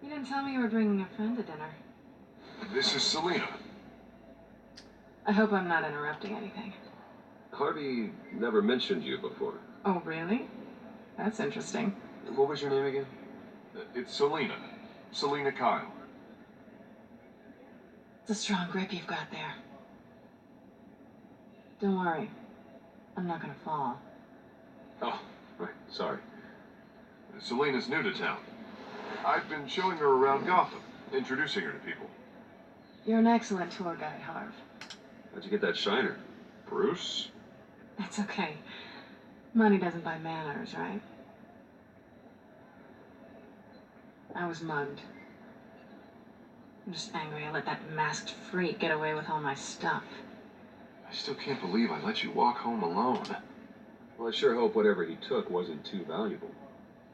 You didn't tell me you were bringing a friend to dinner. This is Selena. I hope I'm not interrupting anything. Harvey never mentioned you before. Oh, really? That's interesting. What was your name again? It's Selena. Selena Kyle. It's a strong grip you've got there. Don't worry. I'm not gonna fall. Oh, right. Sorry. Selena's new to town. I've been showing her around Gotham, introducing her to people. You're an excellent tour guide, Harv. How'd you get that shiner? Bruce? That's okay. Money doesn't buy manners, right? I was mugged. I'm just angry I let that masked freak get away with all my stuff. I still can't believe I let you walk home alone. Well, I sure hope whatever he took wasn't too valuable.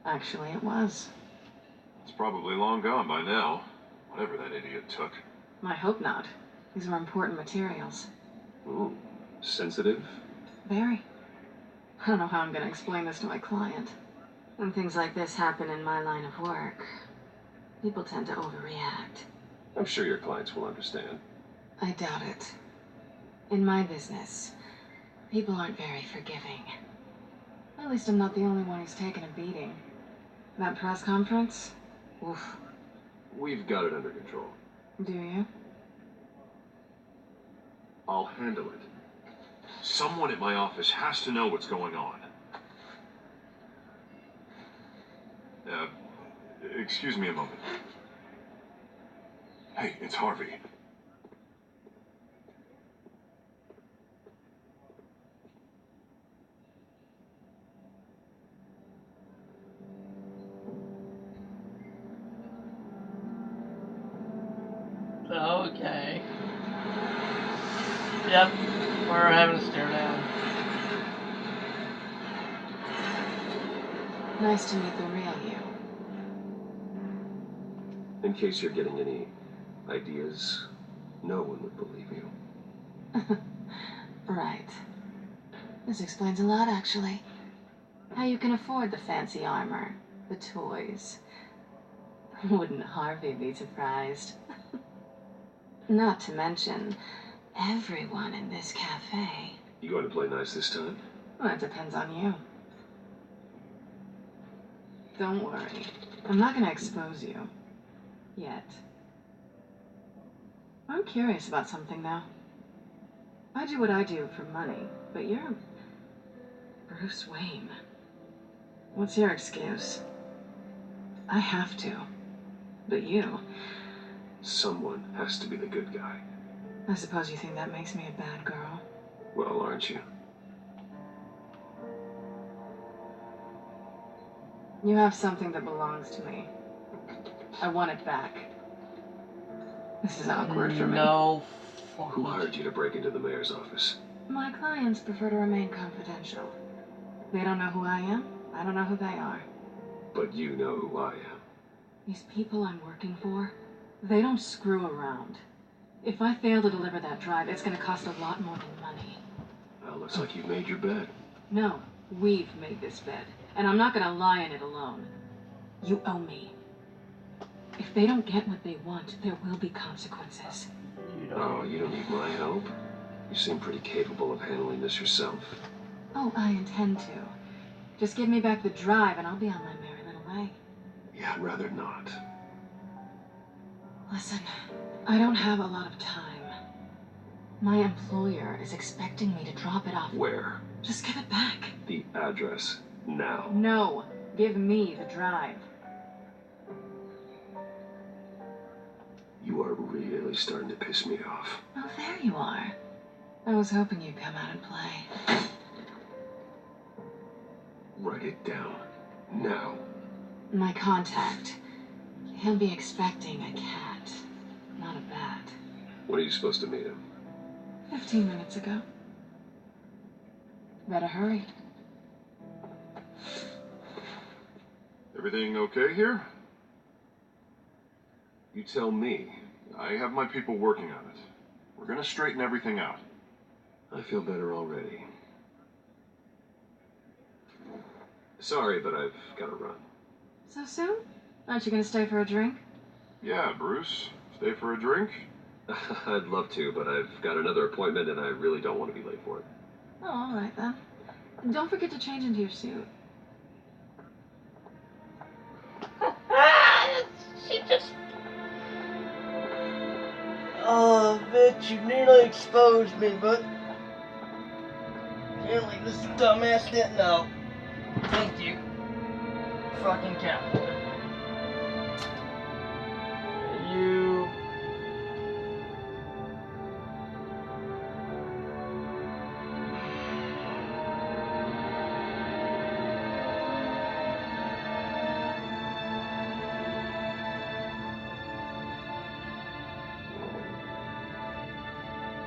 Actually, it was. It's probably long gone by now, whatever that idiot took. I hope not. These were important materials. Ooh, sensitive? Very. I don't know how I'm going to explain this to my client. When things like this happen in my line of work, people tend to overreact. I'm sure your clients will understand. I doubt it. In my business, people aren't very forgiving. At least I'm not the only one who's taken a beating. That press conference? Oof. We've got it under control. Do you? I'll handle it. Someone at my office has to know what's going on. Excuse me a moment. Hey, it's Harvey. Okay. Yep, we're having a stare down. Nice to meet the real you. In case you're getting any ideas, no one would believe you. Right. This explains a lot, actually. How you can afford the fancy armor, the toys. Wouldn't Harvey be surprised? Not to mention, everyone in this cafe. You going to play nice this time? Well, it depends on you. Don't worry. I'm not going to expose you. Yet. I'm curious about something, though. I do what I do for money, but you're Bruce Wayne. What's your excuse? I have to. But you... Someone has to be the good guy. I suppose you think that makes me a bad girl. Well, aren't you? You have something that belongs to me. I want it back. This is awkward for me. No. Who hired you to break into the mayor's office? My clients prefer to remain confidential. They don't know who I am. I don't know who they are. But you know who I am. These people I'm working for, they don't screw around. If I fail to deliver that drive, it's going to cost a lot more than money. Well, looks like you've made your bed. No, we've made this bed, and I'm not going to lie in it alone. You owe me. If they don't get what they want, there will be consequences. Oh, you don't need my help. You seem pretty capable of handling this yourself. Oh, I intend to. Just give me back the drive, and I'll be on my merry little way. Yeah, I'd rather not. Listen, I don't have a lot of time. My employer is expecting me to drop it off. Where? Just give it back. The address, now. No, give me the drive. You are really starting to piss me off. Oh, there you are. I was hoping you'd come out and play. Write it down, now. My contact. He'll be expecting a cat, not a bat. When are you supposed to meet him? 15 minutes ago. Better hurry. Everything okay here? You tell me. I have my people working on it. We're gonna straighten everything out. I feel better already. Sorry, but I've got to run. So soon? Aren't you gonna stay for a drink? Yeah, Bruce. Stay for a drink? I'd love to, but I've got another appointment and I really don't want to be late for it. Oh, all right then. And don't forget to change into your suit. She just... Oh, bitch, you nearly exposed me, but... Apparently this dumbass didn't know. Thank you. Fucking cowboy. You...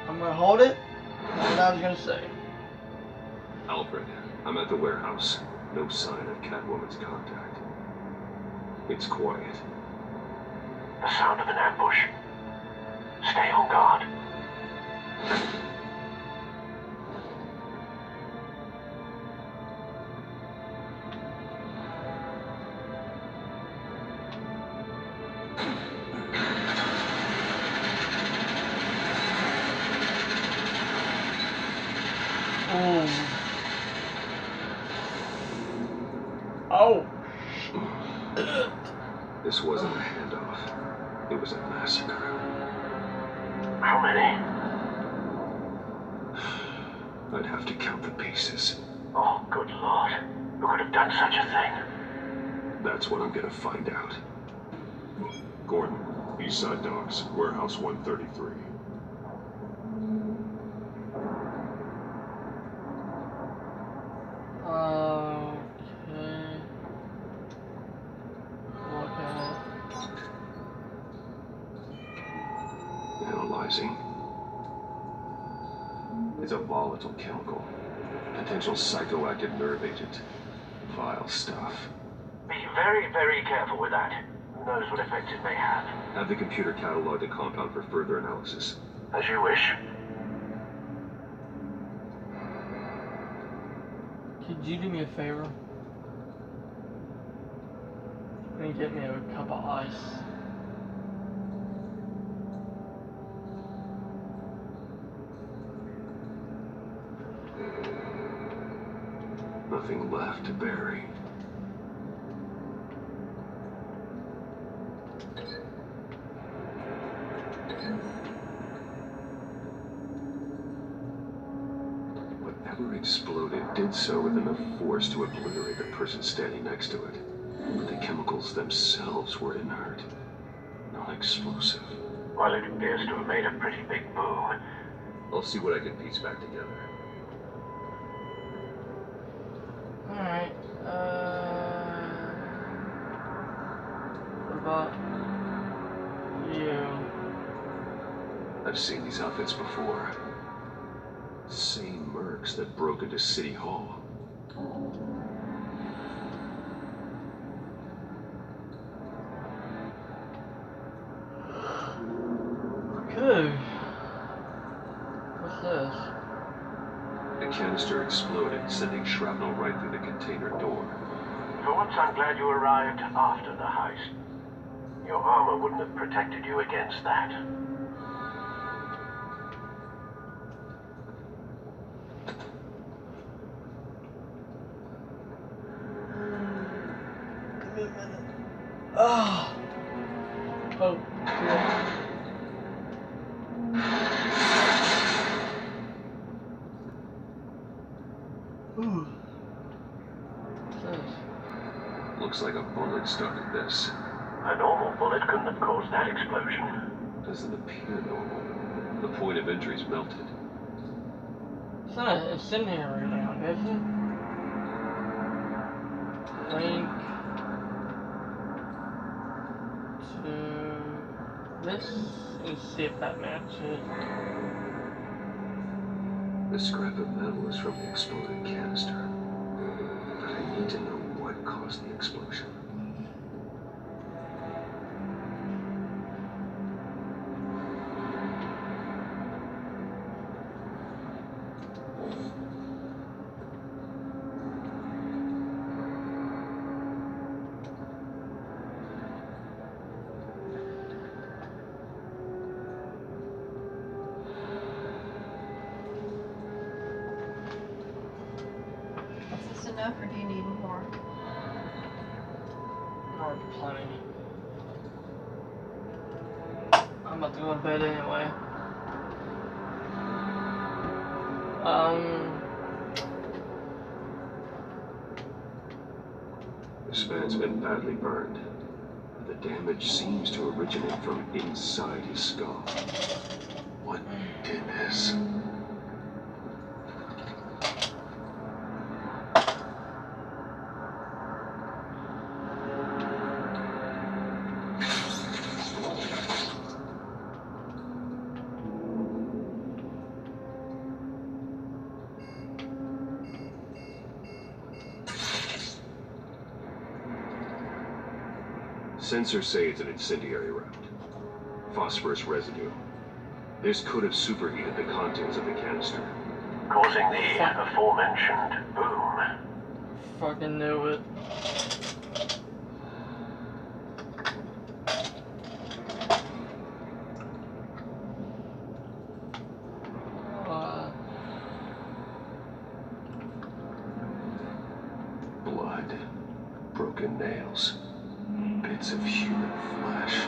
I'm gonna hold it. That's what I was gonna say. Alfred, I'm at the warehouse. No sign of Catwoman's contact. It's quiet. The sound of an ambush. Stay on guard. Oh. This wasn't a handoff. It was a massacre. How many? I'd have to count the pieces. Oh, good Lord. Who could have done such a thing? That's what I'm gonna find out. Gordon, East Side Docks, Warehouse 133. Analyzing. It's a volatile chemical. Potential psychoactive nerve agent. Vile stuff. Be very, very careful with that. Who knows what effect it may have. Have the computer catalog the compound for further analysis. As you wish. Could you do me a favor? And get me a cup of ice. Nothing left to bury. Whatever exploded did so with enough force to obliterate the person standing next to it. But the chemicals themselves were inert, non-explosive. Well, it appears to have made a pretty big boom. I'll see what I can piece back together. Alright, what about you? I've seen these outfits before. Same mercs that broke into City Hall. Okay. What's this? The canister exploded, sending shrapnel right through the container door. For once, I'm glad you arrived after the heist. Your armor wouldn't have protected you against that. Give me a minute. Oh. Oh, cool. Ooh. What's this? Looks like a bullet started this. A normal bullet couldn't have caused that explosion. Doesn't appear normal. The point of entry's melted. It's not a incendiary round, is it? Link to this and see if that matches. The scrap of metal is from the exploded canister. But I need to know what caused the explosion. enough, or do you need more? Or plenty. I'm about to go to bed anyway. This man's been badly burned. The damage seems to originate from inside his skull. What did this? Sensors say it's an incendiary route. Phosphorus residue. This could have superheated the contents of the canister, causing the aforementioned boom. Fucking knew it. Blood, broken nails, bits of human flesh.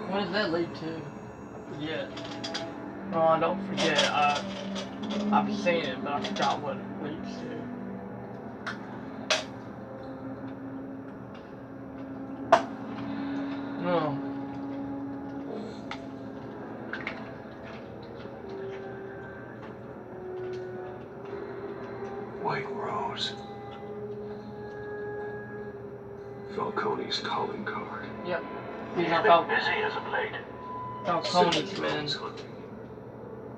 What does that lead to? I forget. Well, I don't forget. I've seen it, but I forgot what it leads to. No. White Rose. Falcone's calling card. Yep. He's been busy as of late. Falcone's man.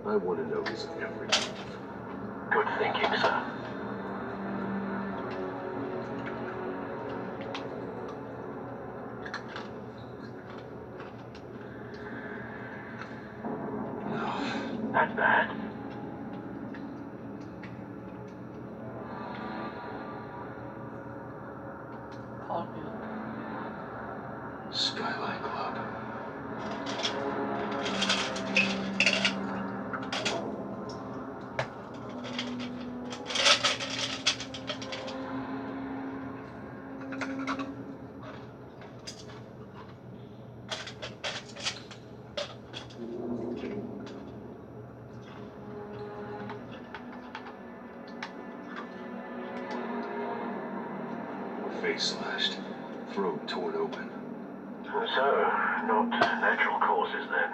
I want to know his every move. Good thinking, sir. No. Not bad. Pocket. Skyline Club. Face slashed, throat torn open. So, not natural causes then.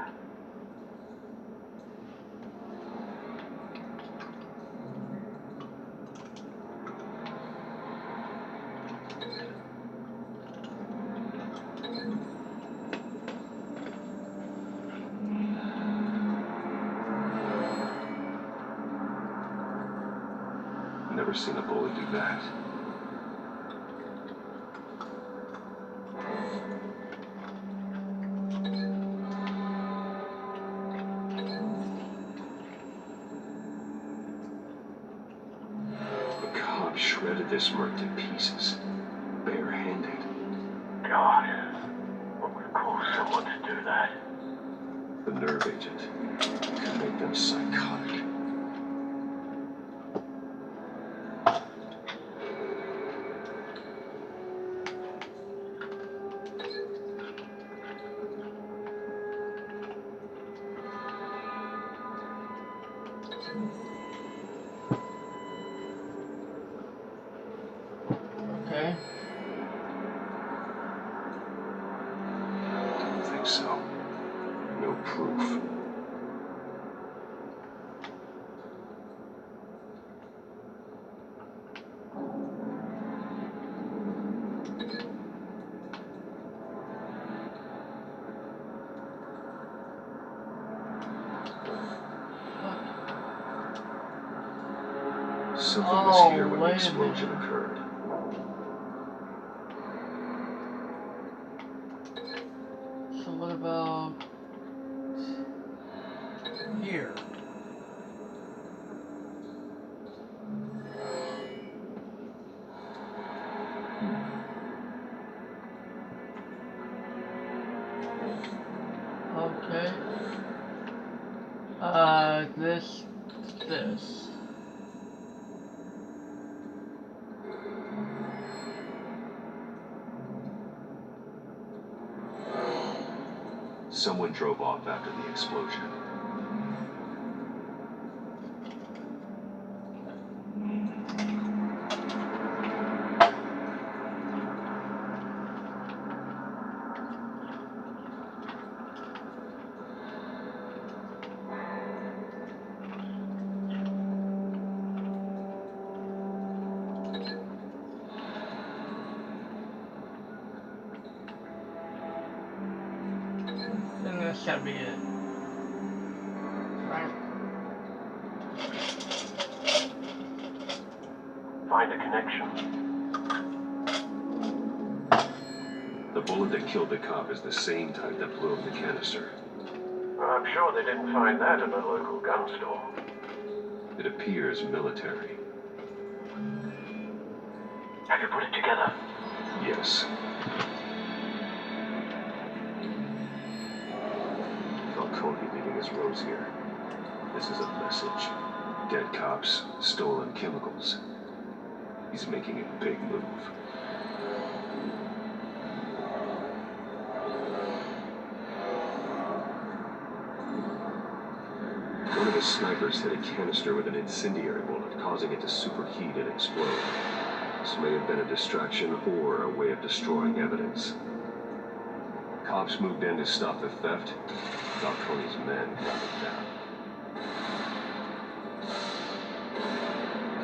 Never seen a bullet do that. The cop shredded this merc to pieces, barehanded. God, what would cause someone to do that? The nerve agent could make them psychotic. Okay. Don't think so. No proof. Something was here when the explosion occurred. So what about here? This. Someone drove off after the explosion. Then this should be it. Right. Find a connection. The bullet that killed the cop is the same type that blew up the canister. I'm sure they didn't find that at a local gun store. It appears military. Have you put it together? Yes. Falcone leaving his rose here. This is a message. Dead cops, stolen chemicals. He's making a big move. One of his snipers hit a canister with an incendiary bullet, causing it to superheat and explode. This may have been a distraction or a way of destroying evidence. Cops moved in to stop the theft. Falcone's men got it down.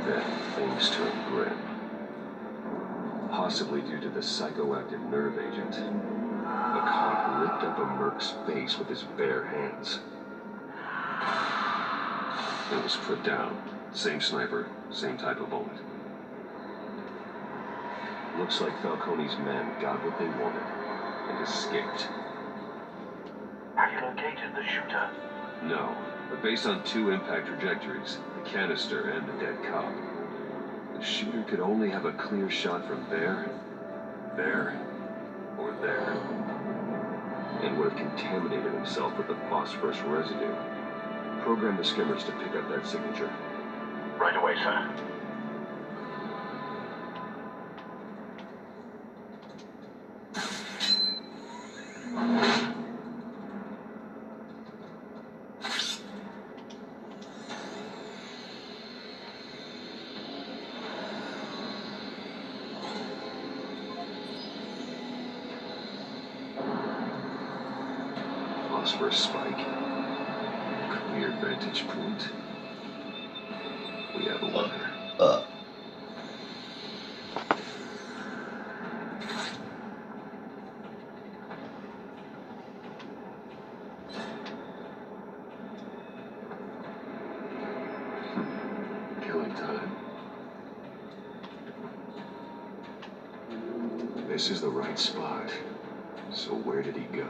Then things turned grim. Possibly due to the psychoactive nerve agent. A cop ripped up a merc's face with his bare hands. It was put down. Same sniper, same type of bullet. Looks like Falcone's men got what they wanted and escaped. Have you located the shooter? No, but based on two impact trajectories, the canister and the dead cop, the shooter could only have a clear shot from there, or there, and would have contaminated himself with the phosphorus residue. Program the skimmers to pick up that signature. Right away, sir. Phosphorus spike. Clear vantage point. We have a winner. Killing time. This is the right spot. So where did he go?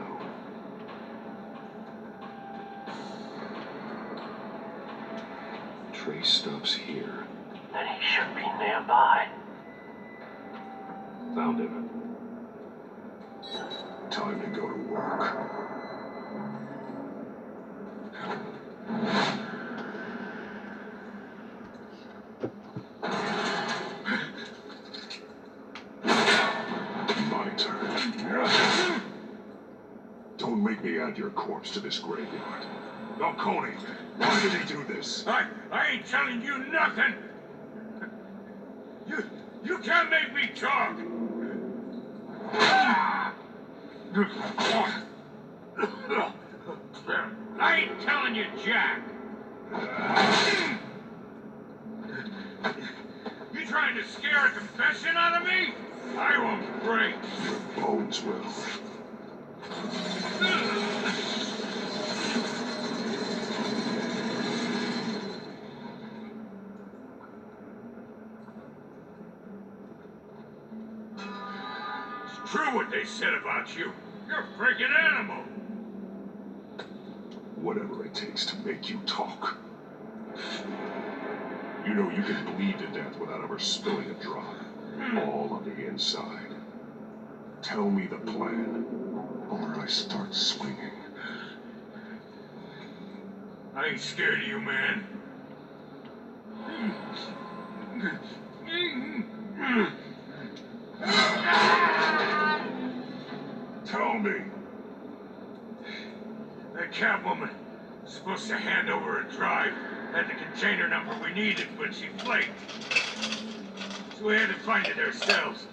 Trace stops here. Then he should be nearby. Found him. Time to go to work. My turn. Don't make me add your corpse to this graveyard. Falcone, why did he do this? I ain't telling you nothing. You can't make me talk. I ain't telling you, Jack. You trying to scare a confession out of me? I won't break. Your bones will. It's true what they said about you. You're a freaking animal. Whatever it takes to make you talk. You know you can bleed to death without ever spilling a drop. All on the inside. Tell me the plan, or I start swinging. I ain't scared of you, man. Tell me. That Catwoman was supposed to hand over a drive. Had the container number we needed, but she flaked. So we had to find it ourselves.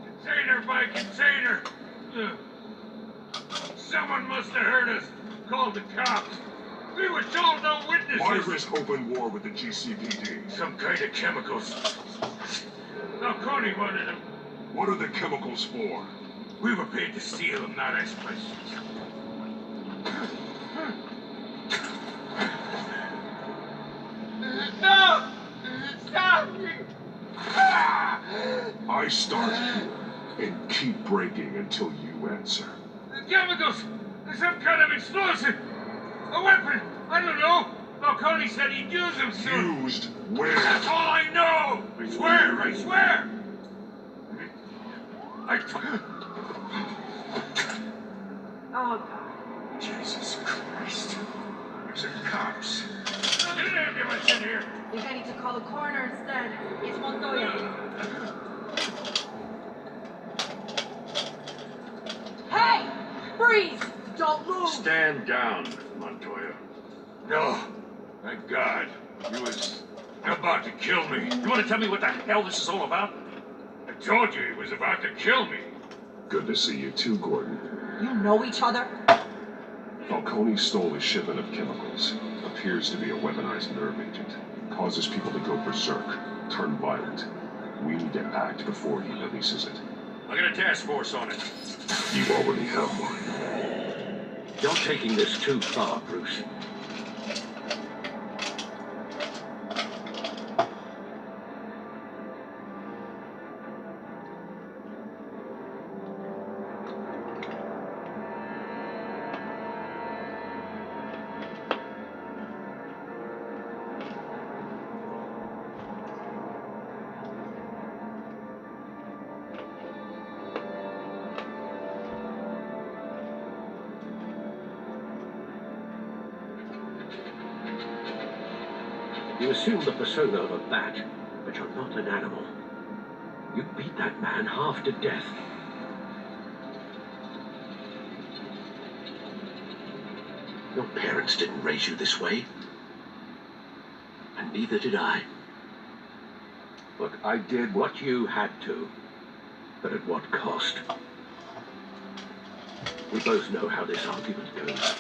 Container by container. Someone must have heard us. Called the cops. We were told no witnesses. Why risk open war with the GCPD? Some kind of chemicals. Falcone wanted them. What are the chemicals for? We were paid to steal them, not ask questions. No! Stop me! I start and keep breaking until you answer. The chemicals! There's some kind of explosive! A weapon! I don't know! Falcone said he'd use them soon! Used where? That's all I know! I swear! I swear! Oh, Jesus Christ. There's the cops. Get an ambulance in here! I think I need to call the coroner instead. It's Montoya. Hey! Freeze! Don't move! Stand down, Montoya. No. Thank God. He was about to kill me. You want to tell me what the hell this is all about? I told you he was about to kill me. Good to see you too, Gordon. You know each other? Falcone stole a shipment of chemicals. Appears to be a weaponized nerve agent. Causes people to go berserk, turn violent. We need to act before he releases it. I got a task force on it. You already have one. You're taking this too far, Bruce. You assume the persona of a bat, but you're not an animal. You beat that man half to death. Your parents didn't raise you this way. And neither did I. Look, I did what you had to, but at what cost? We both know how this argument goes.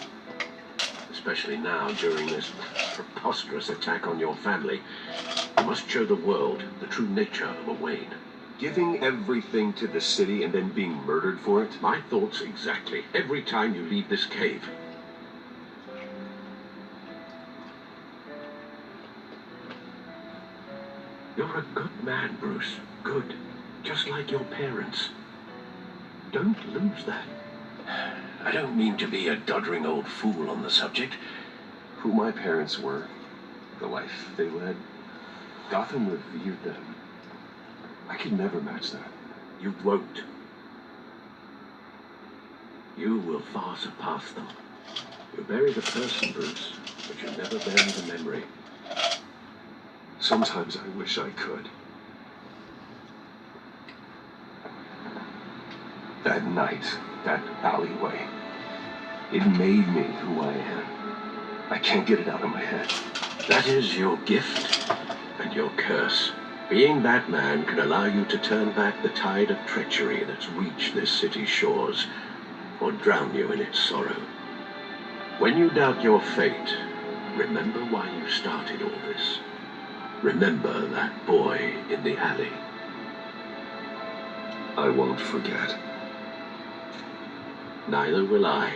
Especially now, during this preposterous attack on your family. You must show the world the true nature of a Wayne. Giving everything to the city and then being murdered for it? My thoughts exactly. Every time you leave this cave. You're a good man, Bruce. Good. Just like your parents. Don't lose that. I don't mean to be a doddering old fool on the subject. Who my parents were, the life they led, Gotham revered them. I could never match that. You won't. You will far surpass them. You bury the person, Bruce, but you never bury the memory. Sometimes I wish I could. That night, that alleyway, it made me who I am. I can't get it out of my head. That is your gift and your curse. Being that man can allow you to turn back the tide of treachery that's reached this city's shores, or drown you in its sorrow. When you doubt your fate, remember why you started all this. Remember that boy in the alley. I won't forget. Neither will I.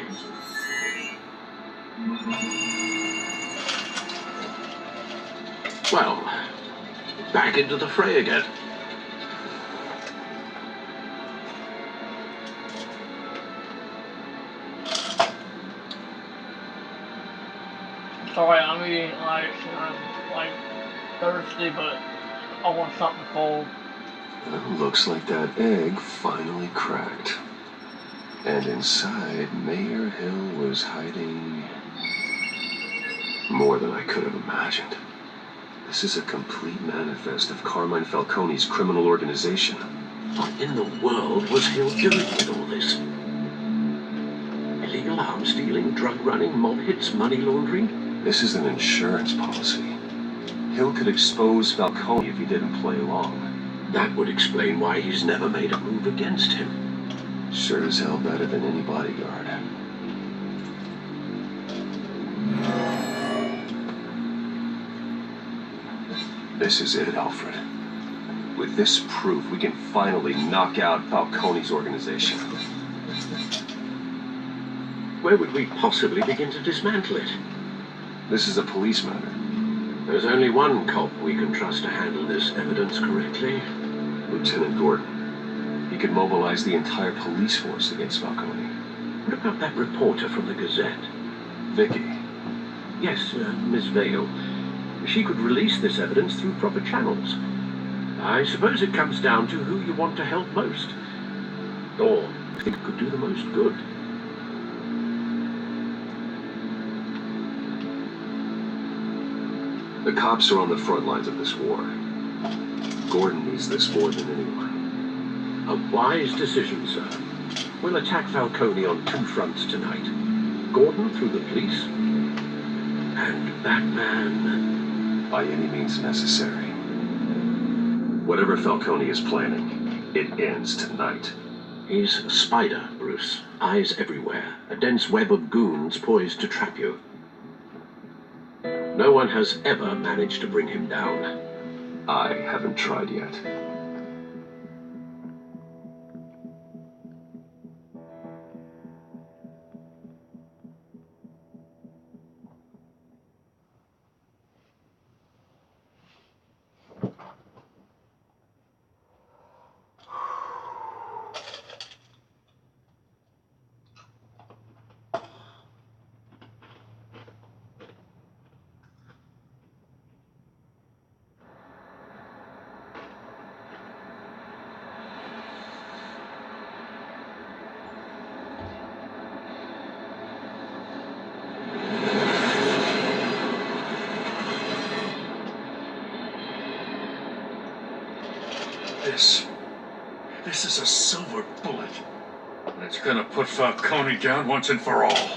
Well, back into the fray again. Sorry, I'm eating ice and I'm like thirsty, but I want something cold. Well, looks like that egg finally cracked. And inside, Mayor Hill was hiding More than I could have imagined. This is a complete manifest of Carmine Falcone's criminal organization. What in the world was Hill doing with all this? Illegal arms dealing, drug running, mob hits, money laundering? This is an insurance policy. Hill could expose Falcone if he didn't play along. That would explain why he's never made a move against him. Sure as hell better than any bodyguard. This is it, Alfred. With this proof, we can finally knock out Falcone's organization. Where would we possibly begin to dismantle it? This is a police matter. There's only one cop we can trust to handle this evidence correctly. Lieutenant Gordon. He could mobilize the entire police force against Falcone. What about that reporter from the Gazette? Vicky. Yes, Miss Vale. She could release this evidence through proper channels. I suppose it comes down to who you want to help most. Or think could do the most good. The cops are on the front lines of this war. Gordon needs this more than anyone. A wise decision, sir. We'll attack Falcone on two fronts tonight. Gordon through the police, and Batman... by any means necessary. Whatever Falcone is planning, it ends tonight. He's a spider, Bruce. Eyes everywhere. A dense web of goons poised to trap you. No one has ever managed to bring him down. I haven't tried yet. This is a silver bullet. And it's gonna put Falcone down once and for all.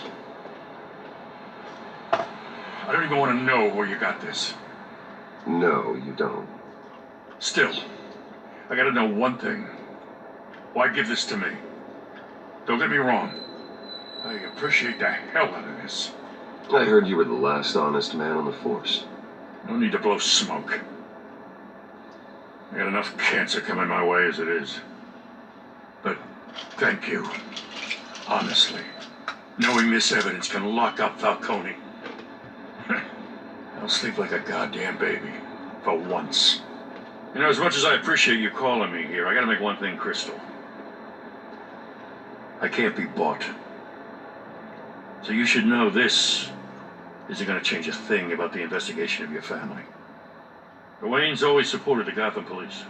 I don't even want to know where you got this. No, you don't. Still, I gotta know one thing. Why give this to me? Don't get me wrong. I appreciate the hell out of this. I heard you were the last honest man on the force. No need to blow smoke. I got enough cancer coming my way as it is. But thank you. Honestly. Knowing this evidence can lock up Falcone. I'll sleep like a goddamn baby. For once. You know, as much as I appreciate you calling me here, I gotta make one thing crystal. I can't be bought. So you should know this isn't gonna change a thing about the investigation of your family. The Waynes always supported the Gotham police.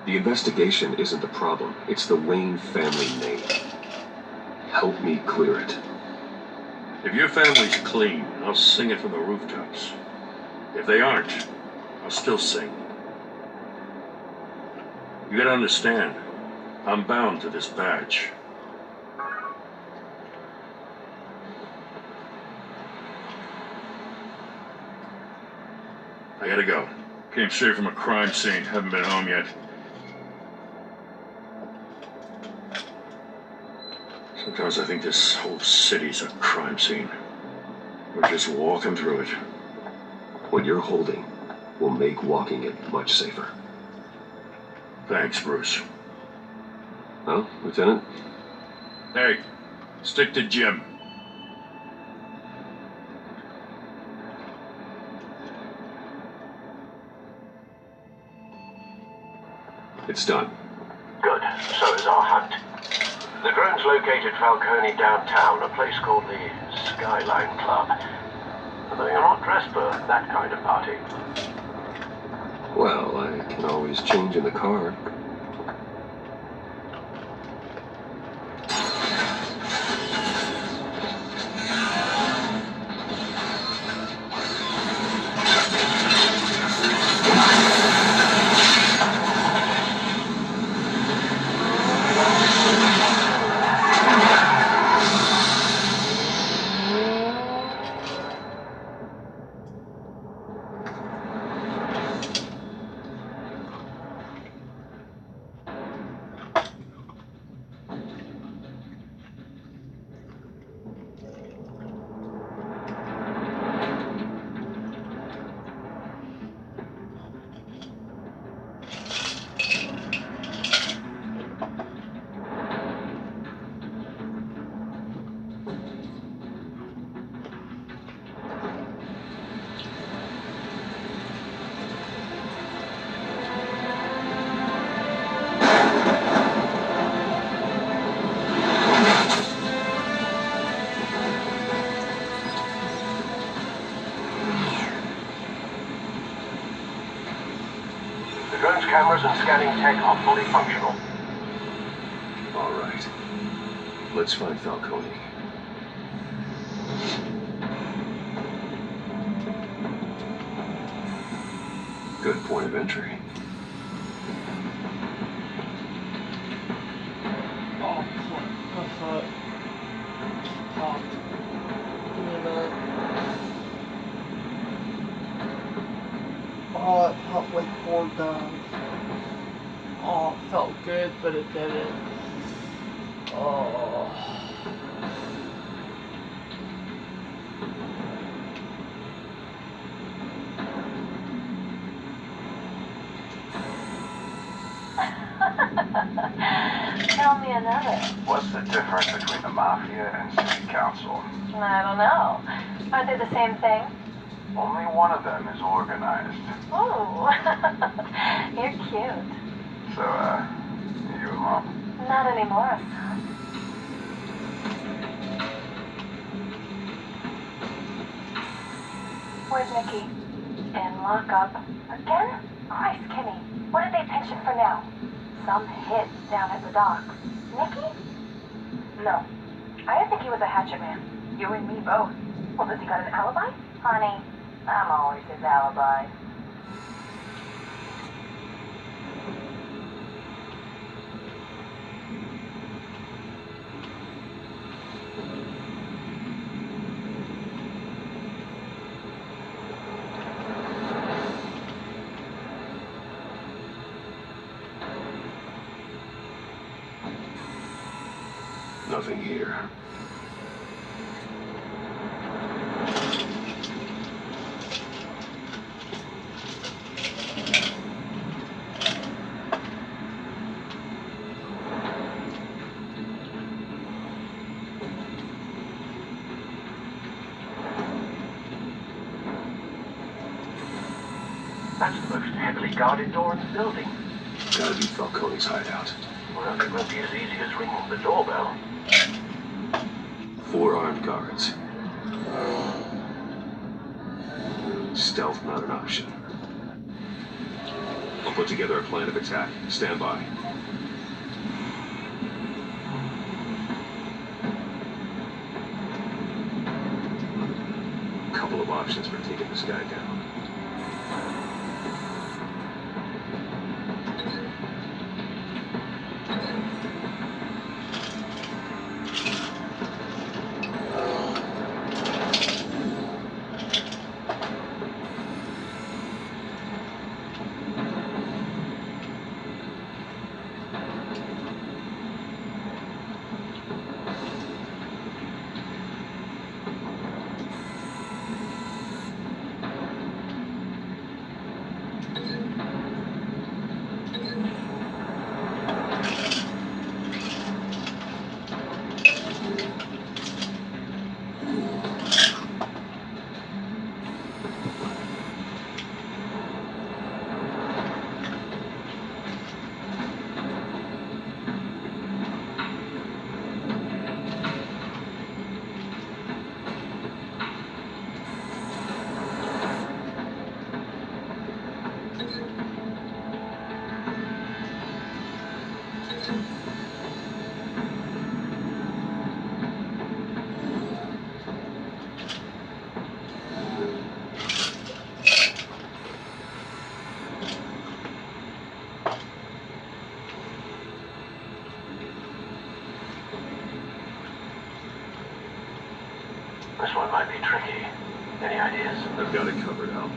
The investigation isn't the problem. It's the Wayne family name. Help me clear it. If your family's clean, I'll sing it from the rooftops. If they aren't, I'll still sing. You gotta understand, I'm bound to this badge. I gotta go. Came straight from a crime scene. Haven't been home yet. Sometimes I think this whole city's a crime scene. We're just walking through it. What you're holding will make walking it much safer. Thanks, Bruce. Well, Lieutenant? Hey, stick to Jim. It's done. Good. So is our hunt. The drones located Falcone downtown, a place called the Skyline Club. Although you're not dressed for that kind of party. Well, I can always change in the car. drone's cameras and scanning tech are fully functional. All right. Let's find Falcone. Good point of entry. Oh, fuck. Oh, fuck. Oh. Give me a minute. Oh, it popped like 4 times. Oh, it felt good, but it didn't. Oh. Tell me another. What's the difference between the Mafia and City Council? I don't know. Aren't they the same thing? Only one of them is organized. Ooh. You're cute. So, you and Mom? Not anymore. Where's Nikki? In lockup. Again? Christ, Kimmy. What did they pension for now? Some hit down at the docks. Nikki? No. I didn't think he was a hatchet man. You and me both. Well, does he got an alibi? Honey, I'm always his alibi. Nothing here. That's the most heavily guarded door in the building. Gotta be Falcone's hideout. Well, it won't be as easy as ringing the doorbell. 4 armed guards. Stealth not an option. I'll put together a plan of attack. Stand by. Couple of options for taking this guy down. This one might be tricky. Any ideas? I've got it covered, Al.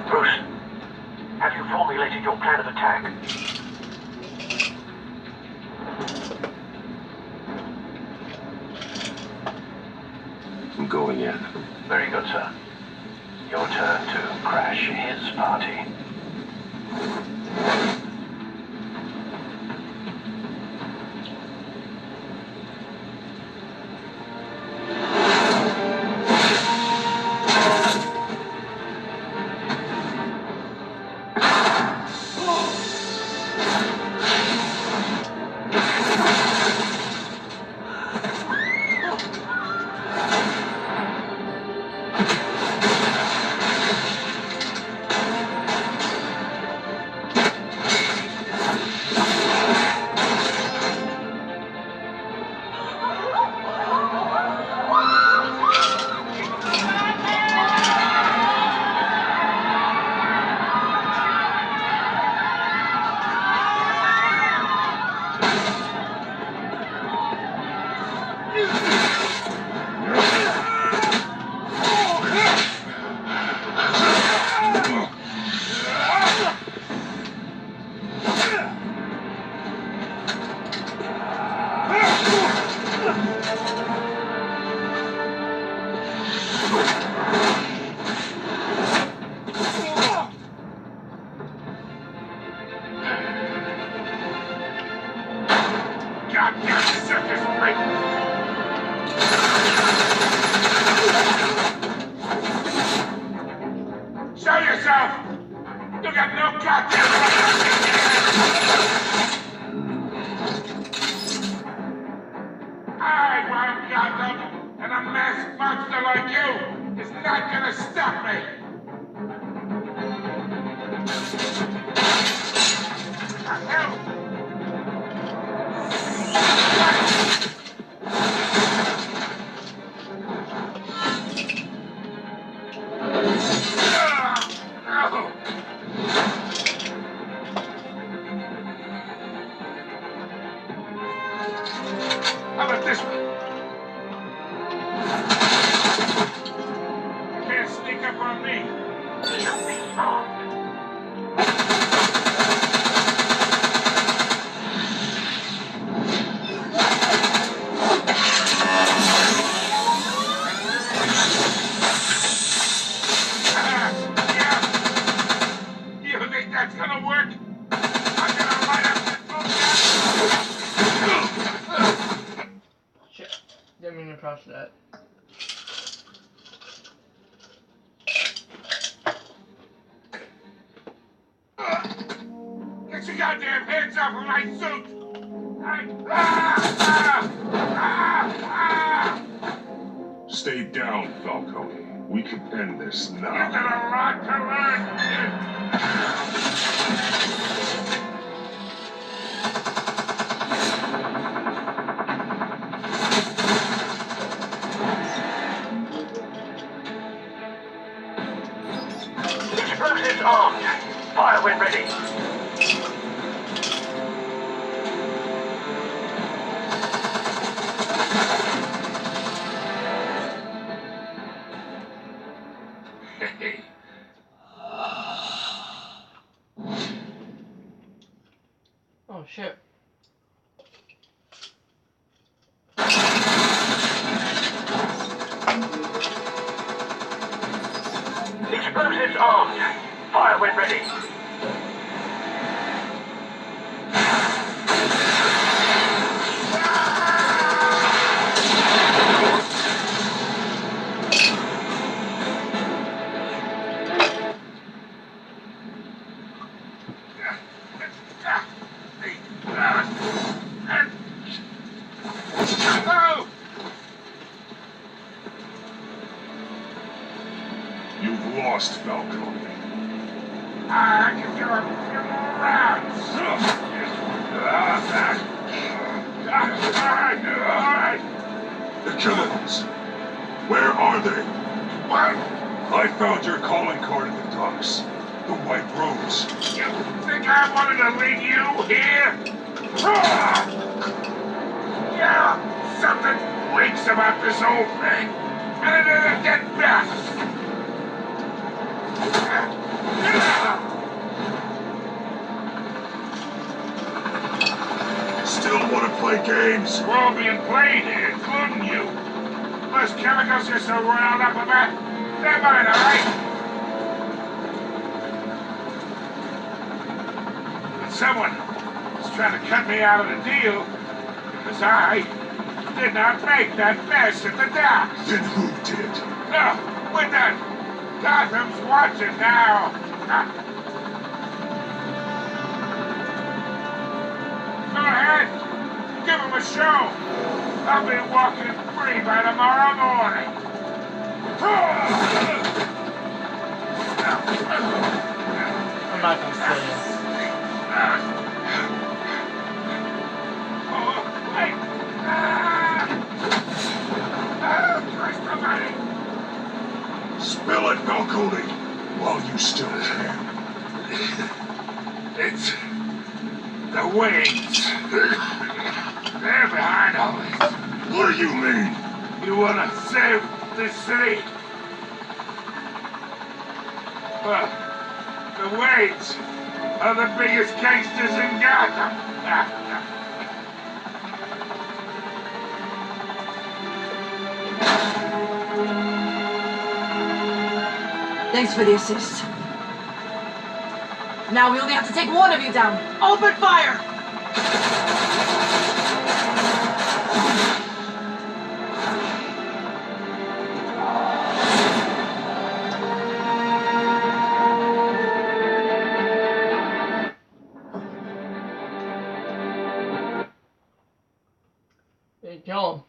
Bruce, have you formulated your plan of attack? I'm going in. Very good, sir. Your turn to crash his party. Show yourself! You got no goddamn I won't Gotham, and a masked monster like you is not gonna stop me! Hell! How about this one? Can't sneak up on me. Show me smart. You think that's gonna work? I'm gonna light up this Shit. Didn't mean to press that. Get your goddamn hands off of my suit! Stay down, Falcone. We can end this now. You got a lot to learn, kid. Explosives armed. Fire when ready. Hey. Oh shit. Explosives armed. Fire when ready. You've lost, Falcone. I can do a few more rounds. The chemicals. Where are they? What? I found your calling card at the docks. The White Rose. You think I wanted to leave you here? Yeah, something winks about this whole thing. And it isn't get best. Still want to play games? We're all being played here, including you. Those chemicals you're so riled up about, they're mine, all right? But someone is trying to cut me out of the deal because I did not make that mess at the docks. Then who did? No, we're done. Gotham's watching now. Go ahead. Give him a show. I'll be walking free by tomorrow morning. I'm not gonna say this. Oh, wait. Spill it, Falcone, while you still can. It's the wings. They're behind all this. What do you mean? You want to save this city? Well, the Waynes are the biggest gangsters in Gotham. Thanks for the assist. Now we only have to take one of you down. Open fire! They kill him.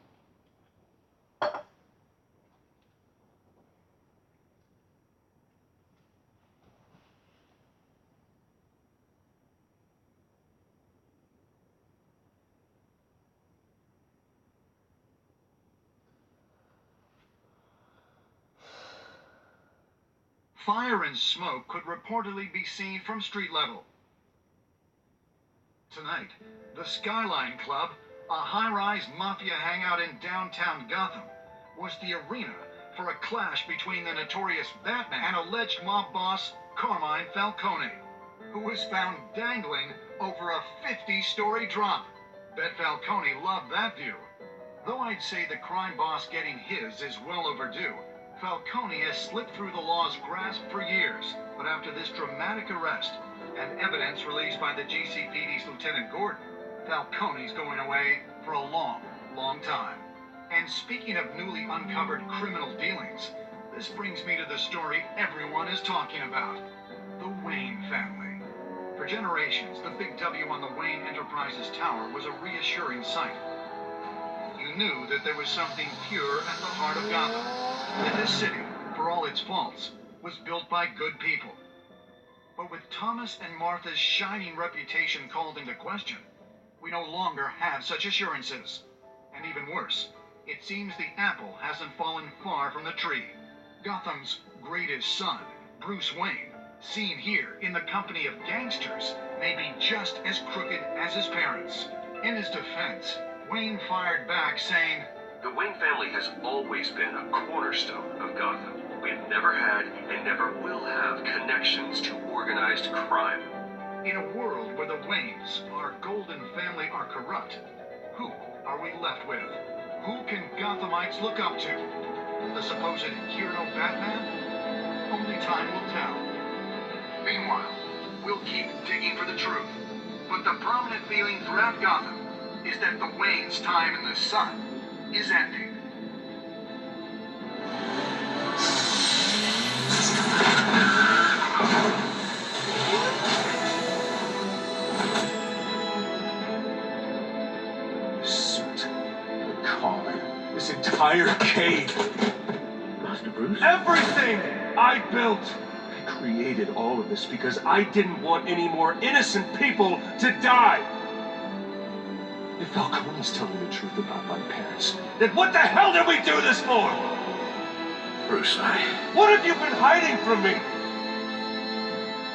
Fire and smoke could reportedly be seen from street level. Tonight, the Skyline Club, a high-rise mafia hangout in downtown Gotham, was the arena for a clash between the notorious Batman and alleged mob boss Carmine Falcone, who was found dangling over a 50-story drop. Bet Falcone loved that view. Though I'd say the crime boss getting his is well overdue, Falcone has slipped through the law's grasp for years, but after this dramatic arrest and evidence released by the GCPD's Lieutenant Gordon, Falcone's going away for a long, long time. And speaking of newly uncovered criminal dealings, this brings me to the story everyone is talking about: the Wayne family. For generations, the big W on the Wayne Enterprises Tower was a reassuring sight. You knew that there was something pure at the heart of Gotham, that this city, for all its faults, was built by good people. But with Thomas and Martha's shining reputation called into question, we no longer have such assurances. And even worse, it seems the apple hasn't fallen far from the tree. Gotham's greatest son, Bruce Wayne, seen here in the company of gangsters, may be just as crooked as his parents. In his defense, Wayne fired back saying, The Wayne family has always been a cornerstone of Gotham. We've never had and never will have connections to organized crime. in a world where the Waynes, our golden family, are corrupt, who are we left with? Who can Gothamites look up to? The supposed hero Batman? Only time will tell. Meanwhile, we'll keep digging for the truth. But the prominent feeling throughout Gotham is that the Waynes' time in the sun is ending. This entire cave. Master Bruce? Everything I built. I created all of this because I didn't want any more innocent people to die. If Falcone's telling the truth about my parents, then what the hell did we do this for? Bruce, What have you been hiding from me?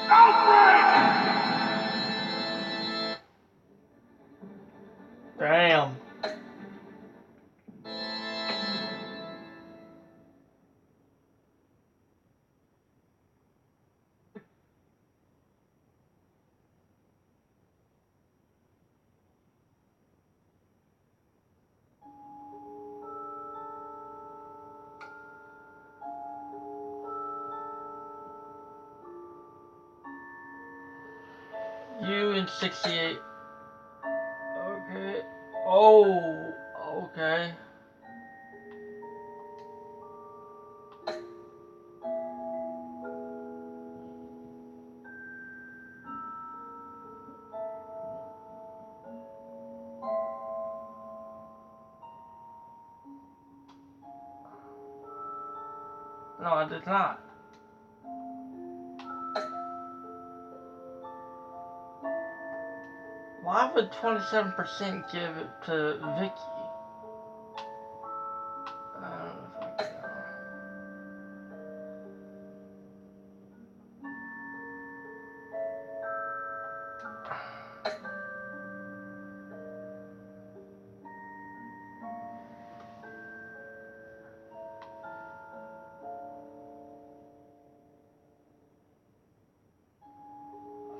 Alfred! Damn. You in 68. Okay. Oh, okay. No, I did not. Why would 27% give it to Vicky? I don't know if I can.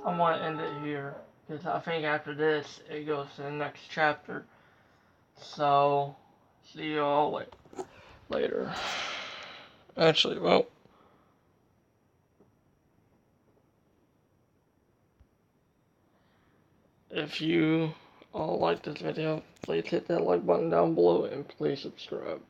I'm going to end it here, because I think after this, it goes to the next chapter. So, see you all later. Actually, well, if you all like this video, please hit that like button down below and please subscribe.